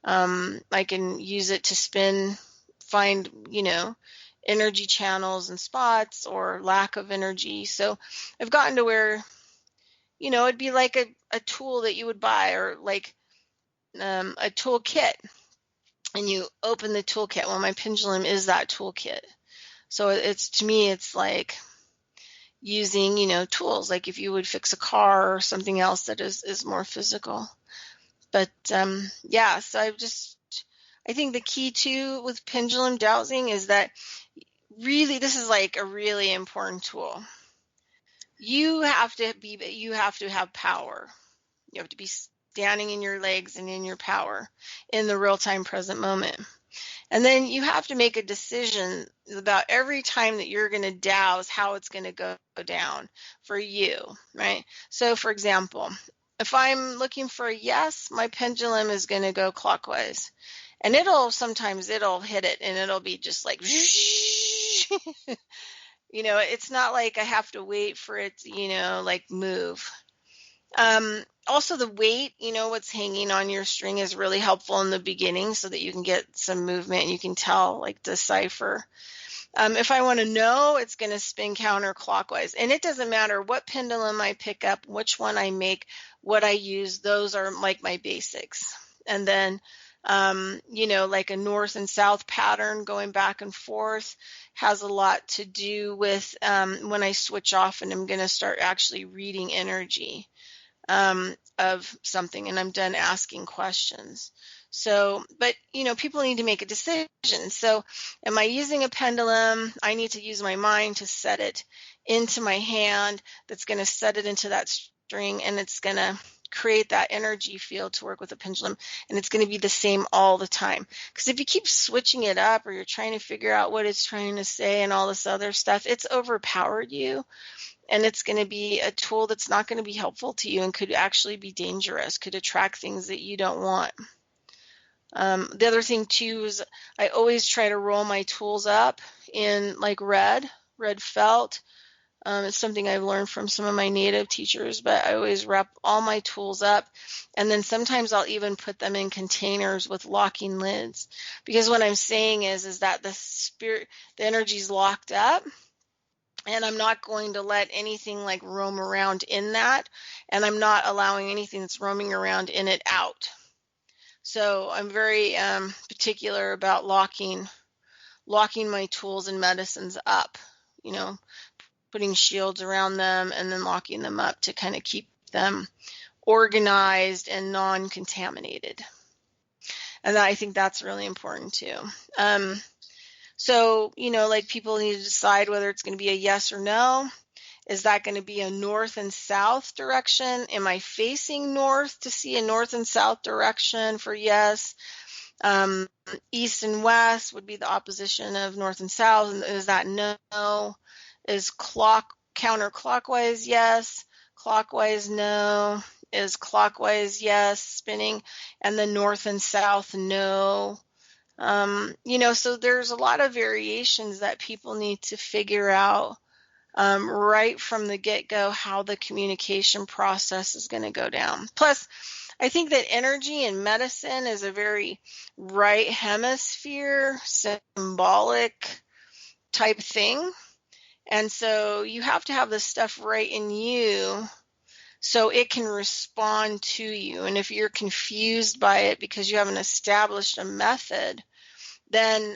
[SPEAKER 2] I can use it to find, energy channels and spots or lack of energy. So I've gotten to where it'd be like a tool that you would buy, or like a toolkit, and you open the toolkit. Well, my pendulum is that toolkit. So to me, it's like using, tools, like if you would fix a car or something else that is more physical. But yeah, so I think the key too with pendulum dowsing is that really this is like a really important tool. You have to have power. You have to be standing in your legs and in your power in the real-time present moment. And then you have to make a decision about every time that you're going to douse, how it's going to go down for you, right? So for example, if I'm looking for a yes, my pendulum is going to go clockwise. And sometimes it'll hit it and it'll be just like, it's not like I have to wait for it to, like move. Also the weight, what's hanging on your string is really helpful in the beginning so that you can get some movement and you can tell, like decipher. If I want to know, it's going to spin counterclockwise, and it doesn't matter what pendulum I pick up, which one I make, what I use, those are like my basics. And then, like a north and south pattern going back and forth has a lot to do with when I switch off and I'm going to start actually reading energy of something and I'm done asking questions. So, but, people need to make a decision. So am I using a pendulum? I need to use my mind to set it into my hand. That's going to set it into that string, and it's going to create that energy field to work with a pendulum, and it's going to be the same all the time. Because if you keep switching it up, or you're trying to figure out what it's trying to say and all this other stuff, it's overpowered you. And it's going to be a tool that's not going to be helpful to you and could actually be dangerous, could attract things that you don't want. The other thing too is I always try to roll my tools up in like red felt. It's something I've learned from some of my native teachers, but I always wrap all my tools up. And then sometimes I'll even put them in containers with locking lids, because what I'm saying is that the energy's locked up. and I'm not going to let anything like roam around in that, and I'm not allowing anything that's roaming around in it out. So I'm very particular about locking my tools and medicines up, you know, putting shields around them and then locking them up to kind of keep them organized and non-contaminated. And I think that's really important too. So, you know, like people need to decide whether it's going to be a yes or no. Is that going to be a north and south direction? Am I facing north to see a north and south direction for yes? East and west would be the opposition of north and south. And is that no? Is counterclockwise yes? Clockwise no? Is clockwise yes? Spinning, and then north and south no? You know, so there's a lot of variations that people need to figure out right from the get-go how the communication process is going to go down. Plus, I think that energy in medicine is a very right hemisphere, symbolic type thing. And so you have to have this stuff right in you so it can respond to you. And if you're confused by it because you haven't established a method, then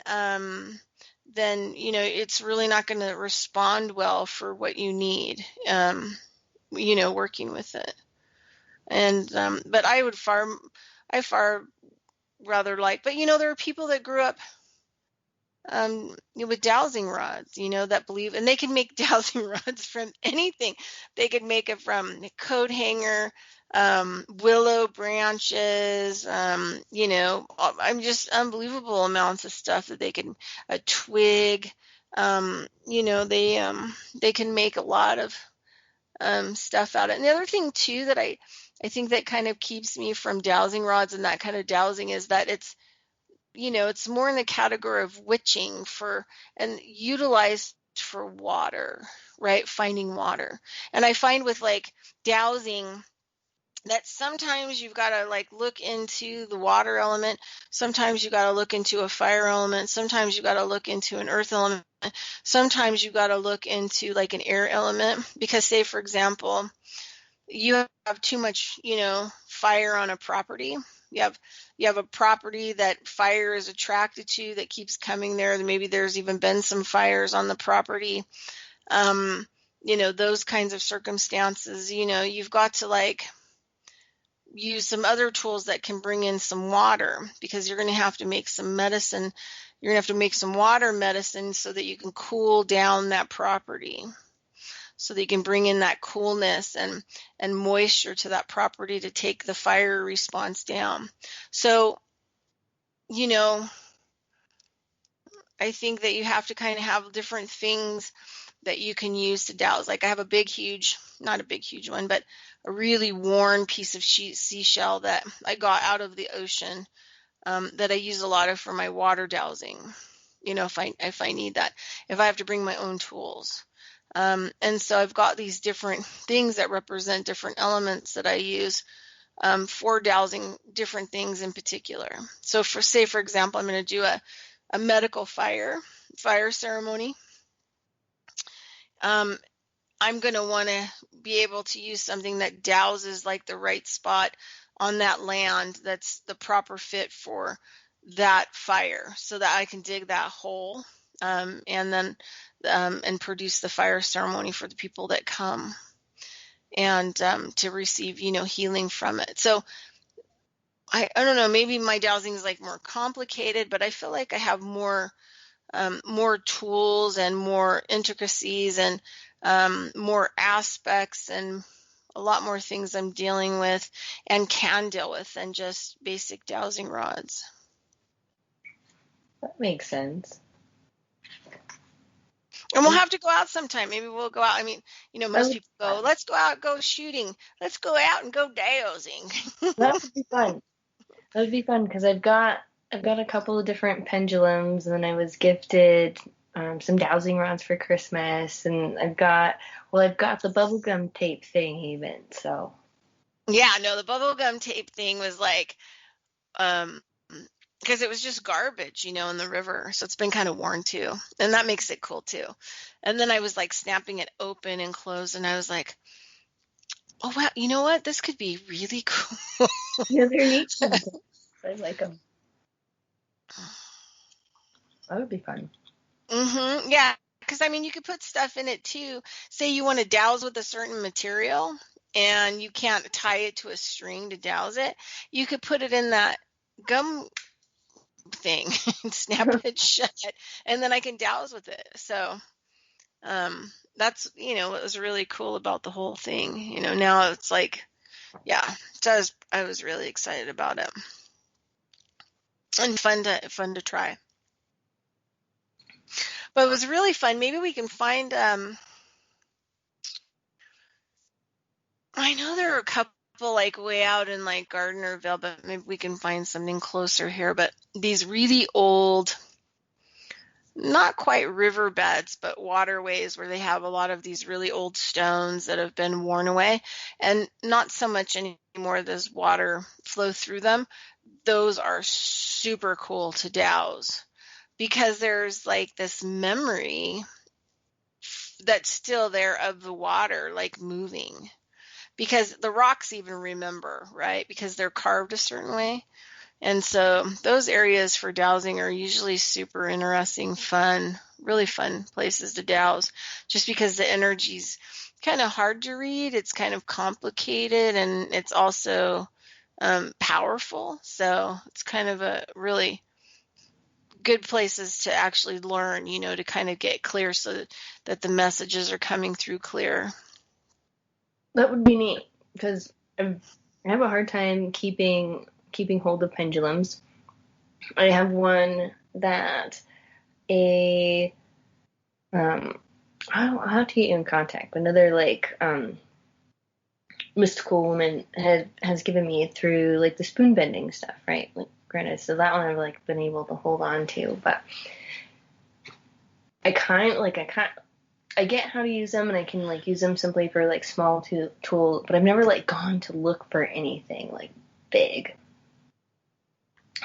[SPEAKER 2] you know it's really not going to respond well for what you need. You know, working with it. And but I far rather like. But you know, there are people that grew up you know, with dowsing rods, you know, that believe, and they can make dowsing rods from anything. They could make it from a coat hanger, willow branches, you know, I'm just unbelievable amounts of stuff that they can, a twig, you know, they can make a lot of stuff out of it. And the other thing too that I think that kind of keeps me from dowsing rods and that kind of dowsing is that it's, you know, it's more in the category of witching for and utilized for water, right? Finding water. And I find with like dowsing that sometimes you've got to like look into the water element. Sometimes you got to look into a fire element. Sometimes you got to look into an earth element. Sometimes you got to look into like an air element because say, for example, you have too much, you know, fire on a property. You have a property that fire is attracted to that keeps coming there. Maybe there's even been some fires on the property. You know, those kinds of circumstances, you know, you've got to like use some other tools that can bring in some water because you're going to have to make some medicine. You're going to have to make some water medicine so that you can cool down that property, so that you can bring in that coolness and moisture to that property to take the fire response down. So, you know, I think that you have to kind of have different things that you can use to douse. Like I have a big, huge, not a big, huge one, but a really worn piece of seashell that I got out of the ocean that I use a lot of for my water dowsing, you know, if I need that, if I have to bring my own tools. And so I've got these different things that represent different elements that I use for dowsing different things in particular. So for example, I'm going to do a medical fire ceremony. I'm going to want to be able to use something that douses like the right spot on that land that's the proper fit for that fire so that I can dig that hole and then and produce the fire ceremony for the people that come and to receive, you know, healing from it. So I don't know, maybe my dowsing is like more complicated, but I feel like I have more tools and more intricacies and more aspects and a lot more things I'm dealing with and can deal with than just basic dowsing rods.
[SPEAKER 3] That makes sense.
[SPEAKER 2] And we'll have to go out sometime. Maybe we'll go out. I mean, you know, most people go, let's go out, go shooting. Let's go out and go dowsing.
[SPEAKER 3] That would be fun. That would be fun because I've got a couple of different pendulums, and then I was gifted some dowsing rods for Christmas, and I've got the bubblegum tape thing even. So
[SPEAKER 2] yeah, no, the bubblegum tape thing was like because it was just garbage, in the river. So it's been kind of worn too. And that makes it cool too. And then I was like snapping it open and closed, and I was like, oh, wow, you know what? This could be really cool.
[SPEAKER 3] Yeah, they're neat. I like them. That would be fun.
[SPEAKER 2] Yeah, because I mean, you could put stuff in it too. Say you want to douse with a certain material and you can't tie it to a string to douse it. You could put it in that gum thing and snap it shut, and then I can douse with it. So that's, what was really cool about the whole thing. Now it's like, yeah, so I was really excited about it and fun to try. But it was really fun. Maybe we can find I know there are a couple like way out in like Gardnerville, but maybe we can find something closer here. But these really old, not quite riverbeds, but waterways where they have a lot of these really old stones that have been worn away, and not so much anymore does water flow through them. Those are super cool to douse because there's like this memory that's still there of the water like moving. Because the rocks even remember, right? Because they're carved a certain way. And so those areas for dowsing are usually super interesting, fun, really fun places to douse, just because the energy's kind of hard to read. It's kind of complicated, and it's also powerful. So it's kind of a really good places to actually learn, to kind of get clear so that the messages are coming through clear.
[SPEAKER 3] That would be neat because I have a hard time keeping hold of pendulums. I have one that I don't know how to get you in contact. Another like mystical woman has given me through like the spoon bending stuff, right? Like granted, so that one I've like been able to hold on to, but I get how to use them, and I can like use them simply for like small tool, but I've never like gone to look for anything like big.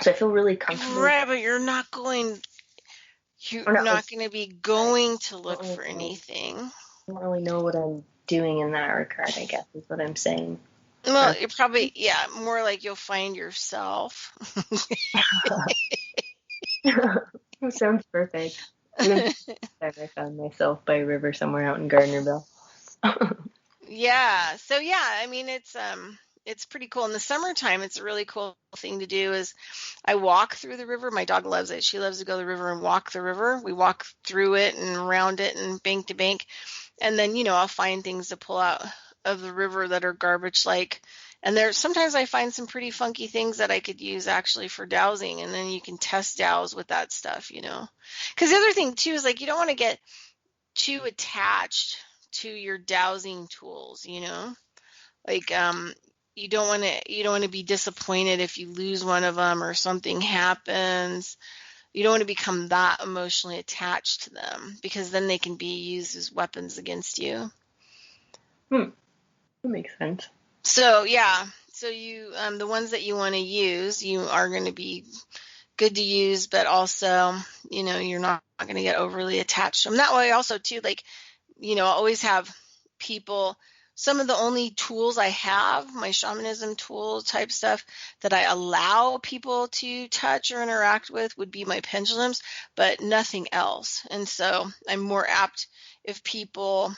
[SPEAKER 3] So I feel really comfortable.
[SPEAKER 2] Right, but you're not going to be going to look for anything.
[SPEAKER 3] I don't really know what I'm doing in that regard, I guess, is what I'm saying.
[SPEAKER 2] Well, you're probably, more like you'll find yourself.
[SPEAKER 3] That sounds perfect. I found myself by a river somewhere out in Gardnerville.
[SPEAKER 2] Yeah. So I mean, it's pretty cool. In the summertime, it's a really cool thing to do is I walk through the river. My dog loves it. She loves to go to the river and walk the river. We walk through it and around it and bank to bank. And then, I'll find things to pull out of the river that are garbage like. And sometimes I find some pretty funky things that I could use actually for dowsing. And then you can test douse with that stuff, Because the other thing too is like you don't want to get too attached to your dowsing tools, like you don't want to be disappointed if you lose one of them or something happens. You don't want to become that emotionally attached to them because then they can be used as weapons against you.
[SPEAKER 3] That makes sense.
[SPEAKER 2] So so you the ones that you want to use, you are going to be good to use, but also you're not going to get overly attached to them. That way also too, like I always have people, some of the only tools I have, my shamanism tool type stuff that I allow people to touch or interact with would be my pendulums, but nothing else. And so I'm more apt if people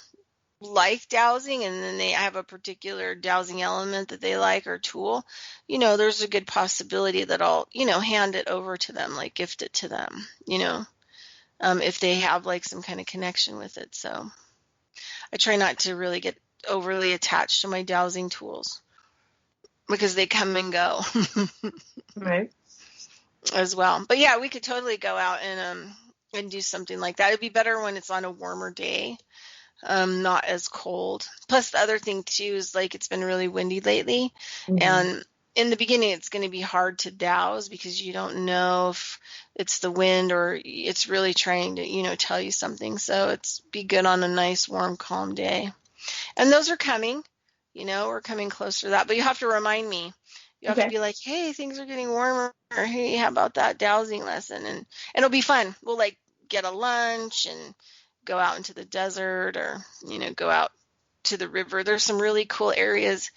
[SPEAKER 2] like dowsing and then they have a particular dowsing element that they like or tool, there's a good possibility that I'll, hand it over to them, like gift it to them, if they have like some kind of connection with it. So I try not to really get overly attached to my dowsing tools because they come and go.
[SPEAKER 3] Right.
[SPEAKER 2] As well. But we could totally go out and do something like that. It'd be better when it's on a warmer day, not as cold. Plus the other thing too is like it's been really windy lately, and in the beginning it's going to be hard to douse because you don't know if it's the wind or it's really trying to tell you something. So it's be good on a nice warm calm day. And those are coming, we're coming closer to that, but you have to remind me You have to be like, hey, things are getting warmer. Hey, how about that dowsing lesson? And it'll be fun. We'll like get a lunch and go out into the desert, or, go out to the river. There's some really cool areas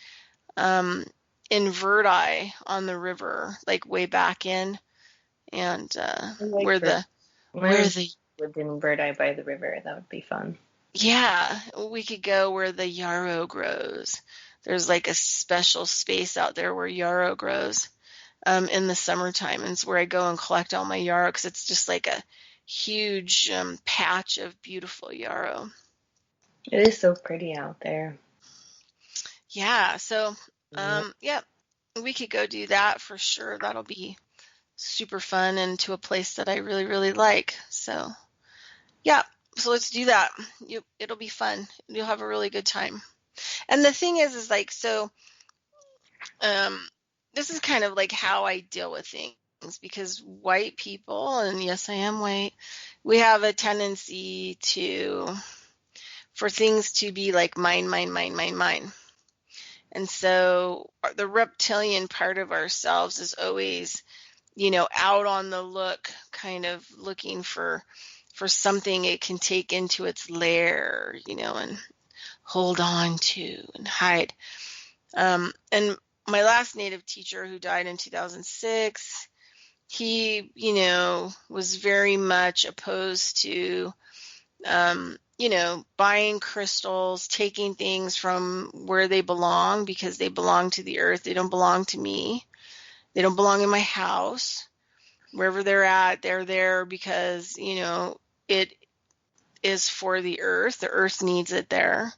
[SPEAKER 2] in Verdi on the river, like way back in, and where the
[SPEAKER 3] lived in Verdi by the river. That would be fun.
[SPEAKER 2] Yeah, we could go where the yarrow grows. There's like a special space out there where yarrow grows in the summertime, and it's where I go and collect all my yarrow, because it's just like a huge patch of beautiful yarrow.
[SPEAKER 3] It is so pretty out there.
[SPEAKER 2] Yeah, so yeah, we could go do that for sure. That'll be super fun, and to a place that I really, really like. So yeah, so let's do that. It'll be fun. You'll have a really good time. And the thing is like, so this is kind of like how I deal with things, because white people, and yes, I am white, we have a tendency for things to be like mine, mine, mine, mine, mine. And so the reptilian part of ourselves is always, out on the look, kind of looking for something it can take into its lair, and hold on to and hide. And my last native teacher, who died in 2006, he, was very much opposed to, buying crystals, taking things from where they belong, because they belong to the earth. They don't belong to me. They don't belong in my house. Wherever they're at, they're there because, it is for the earth. The earth needs it there.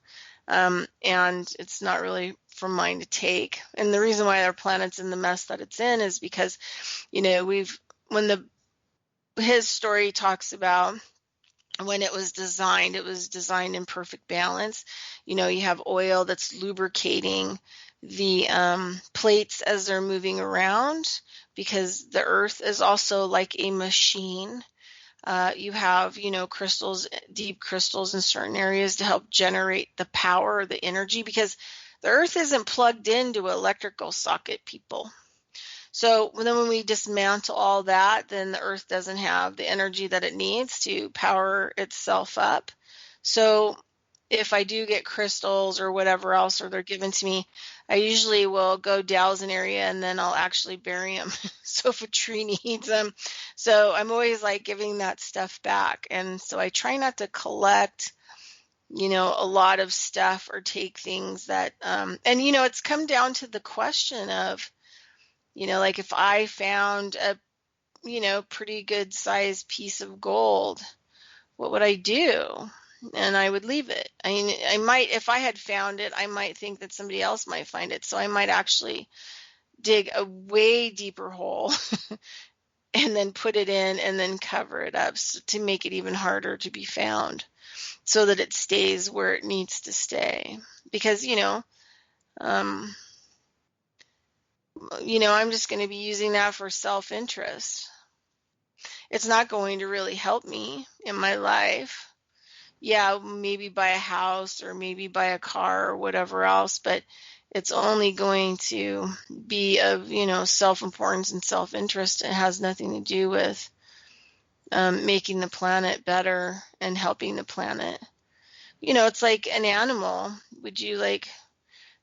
[SPEAKER 2] And it's not really for mine to take. And the reason why our planet's in the mess that it's in is because, his story talks about when it was designed in perfect balance. You have oil that's lubricating the plates as they're moving around, because the earth is also like a machine. You have, crystals, deep crystals in certain areas to help generate the power, the energy, because the earth isn't plugged into an electrical socket, people. So then when we dismantle all that, then the earth doesn't have the energy that it needs to power itself up. So if I do get crystals or whatever else, or they're given to me, I usually will go douse an area and then I'll actually bury them. So if a tree needs them. So I'm always like giving that stuff back. And so I try not to collect, a lot of stuff, or take things that, and it's come down to the question of, like if I found a, pretty good sized piece of gold, what would I do? And I would leave it. I mean, I might, if I had found it, I might think that somebody else might find it. So I might actually dig a way deeper hole and then put it in and then cover it up to make it even harder to be found, so that it stays where it needs to stay. Because, I'm just going to be using that for self-interest. It's not going to really help me in my life. Yeah, maybe buy a house or maybe buy a car or whatever else, but it's only going to be of, self-importance and self-interest. It has nothing to do with making the planet better and helping the planet. It's like an animal. Would you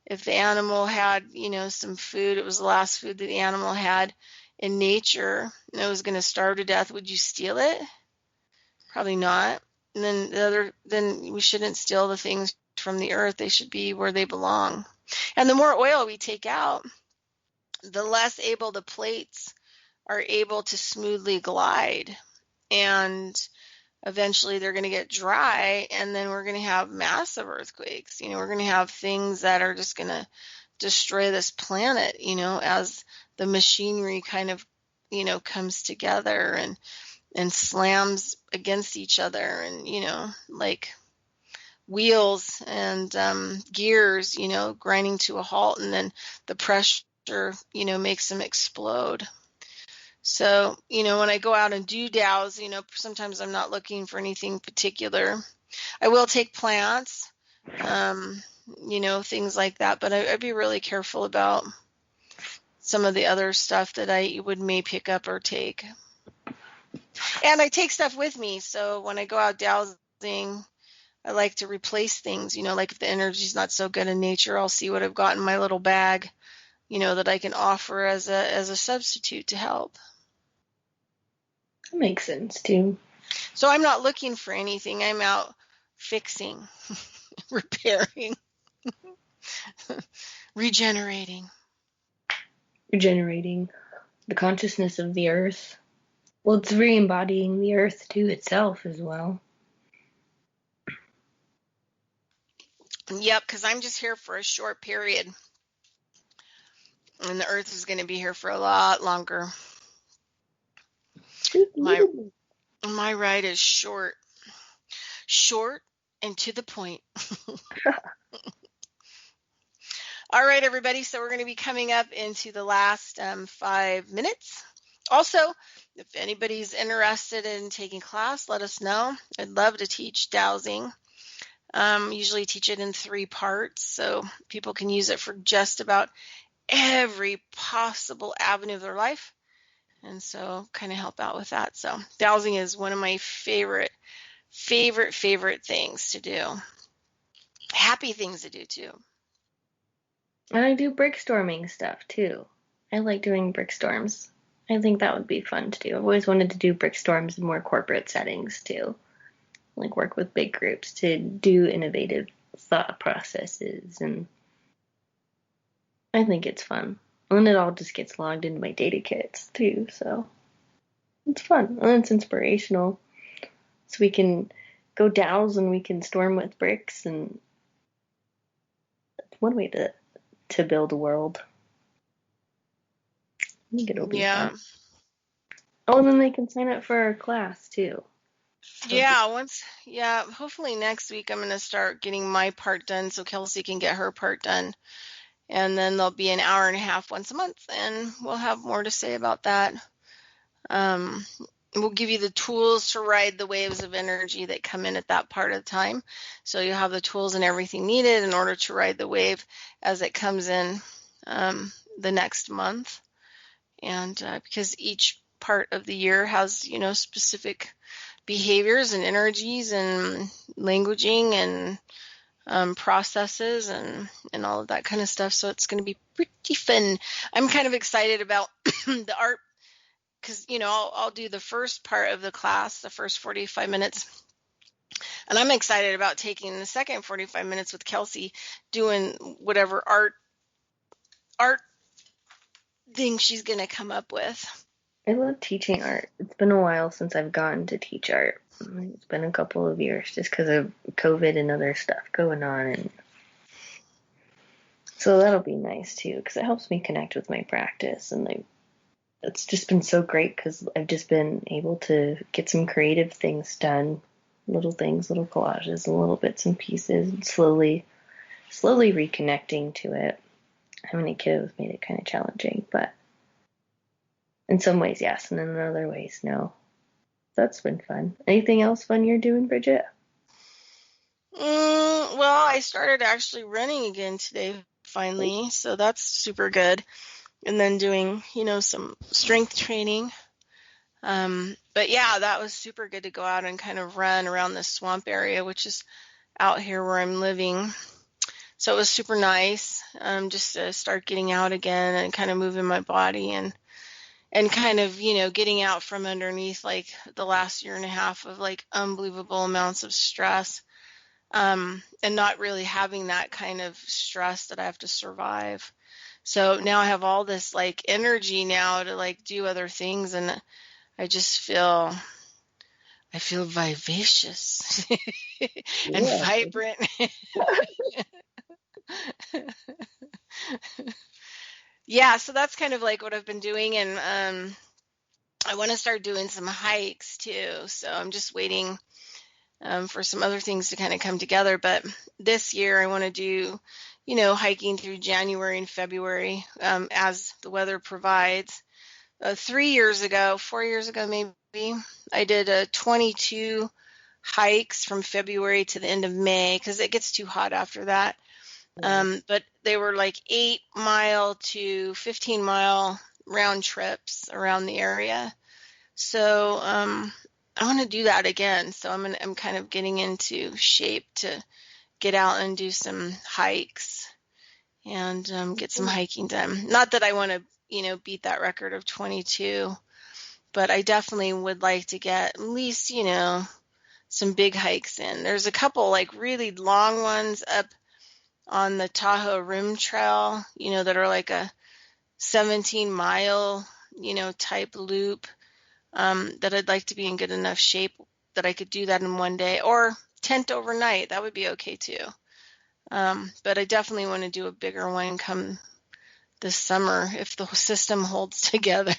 [SPEAKER 2] if the animal had, some food, it was the last food that the animal had in nature, and it was going to starve to death, would you steal it? Probably not. And then we shouldn't steal the things from the earth. They should be where they belong. And the more oil we take out, the less able the plates are able to smoothly glide. And eventually they're going to get dry, and then we're going to have massive earthquakes. We're going to have things that are just going to destroy this planet, as the machinery kind of, comes together and slams against each other, and, like wheels and gears, grinding to a halt, and then the pressure, makes them explode. So, when I go out and do dows, sometimes I'm not looking for anything particular. I will take plants, things like that, but I'd be really careful about some of the other stuff that I may pick up or take. And I take stuff with me. So when I go out dowsing, I like to replace things, like if the energy's not so good in nature, I'll see what I've got in my little bag, that I can offer as a substitute to help.
[SPEAKER 3] That makes sense too.
[SPEAKER 2] So I'm not looking for anything. I'm out fixing, repairing, regenerating
[SPEAKER 3] the consciousness of the earth. Well, it's re-embodying the earth to itself as well.
[SPEAKER 2] Yep, because I'm just here for a short period. And the earth is going to be here for a lot longer. My ride is short and to the point. All right, everybody. So we're going to be coming up into the last 5 minutes. Also, if anybody's interested in taking class, let us know. I'd love to teach dowsing. Usually teach it in 3 parts, so people can use it for just about every possible avenue of their life. And so kind of help out with that. So dowsing is one of my favorite things to do. Happy things to do too.
[SPEAKER 3] And I do brickstorming stuff too. I like doing brickstorms. I think that would be fun to do. I've always wanted to do brickstorms in more corporate settings too. Like work with big groups to do innovative thought processes, and I think it's fun. And it all just gets logged into my data kits too, so it's fun. And it's inspirational. So we can go douse and we can storm with bricks, and that's one way to build a world. I think it'll be fun. Oh, and then they can sign up for our class too.
[SPEAKER 2] Hopefully next week I'm going to start getting my part done so Kelsey can get her part done. And then there'll be an hour and a half once a month, and we'll have more to say about that. We'll give you the tools to ride the waves of energy that come in at that part of the time. So you'll have the tools and everything needed in order to ride the wave as it comes in the next month. And because each part of the year has, specific behaviors and energies and languaging and processes and all of that kind of stuff. So it's going to be pretty fun. I'm kind of excited about the art because, I'll do the first part of the class, the first 45 minutes. And I'm excited about taking the second 45 minutes with Kelsey, doing whatever art thing she's going to come up with.
[SPEAKER 3] I love teaching art. It's been a while since I've gotten to teach art. It's been a couple of years just because of COVID and other stuff going on. And so that'll be nice too, because it helps me connect with my practice. And it's just been so great because I've just been able to get some creative things done, little things, little collages and little bits and pieces, and slowly reconnecting to it. Having a kid has made it kind of challenging, but in some ways, yes, and in other ways, no. That's been fun. Anything else fun you're doing, Bridgette?
[SPEAKER 2] Well, I started actually running again today, finally, so that's super good. And then doing, some strength training. But yeah, that was super good to go out and kind of run around this swamp area, which is out here where I'm living. So it was super nice, just to start getting out again and kind of moving my body and kind of, getting out from underneath like the last year and a half of like unbelievable amounts of stress, and not really having that kind of stress that I have to survive. So now I have all this like energy now to like do other things, and I just feel vivacious and vibrant. Yeah, so that's kind of like what I've been doing, and I want to start doing some hikes too. So I'm just waiting for some other things to kind of come together. But this year I want to do, hiking through January and February as the weather provides. 4 years ago maybe, I did 22 hikes from February to the end of May because it gets too hot after that. But they were like 8-mile to 15-mile round trips around the area. So I want to do that again. So I'm kind of getting into shape to get out and do some hikes and get some hiking done. Not that I want to, beat that record of 22, but I definitely would like to get at least, some big hikes in. There's a couple like really long ones up on the Tahoe Rim Trail, that are like a 17-mile, type loop, that I'd like to be in good enough shape that I could do that in one day, or tent overnight. That would be okay too. But I definitely want to do a bigger one come this summer if the system holds together.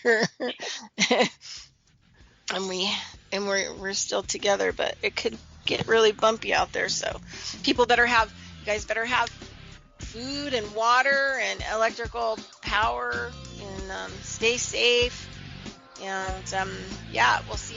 [SPEAKER 2] and we're still together, but it could get really bumpy out there. So you guys better have food and water and electrical power, and stay safe. And we'll see you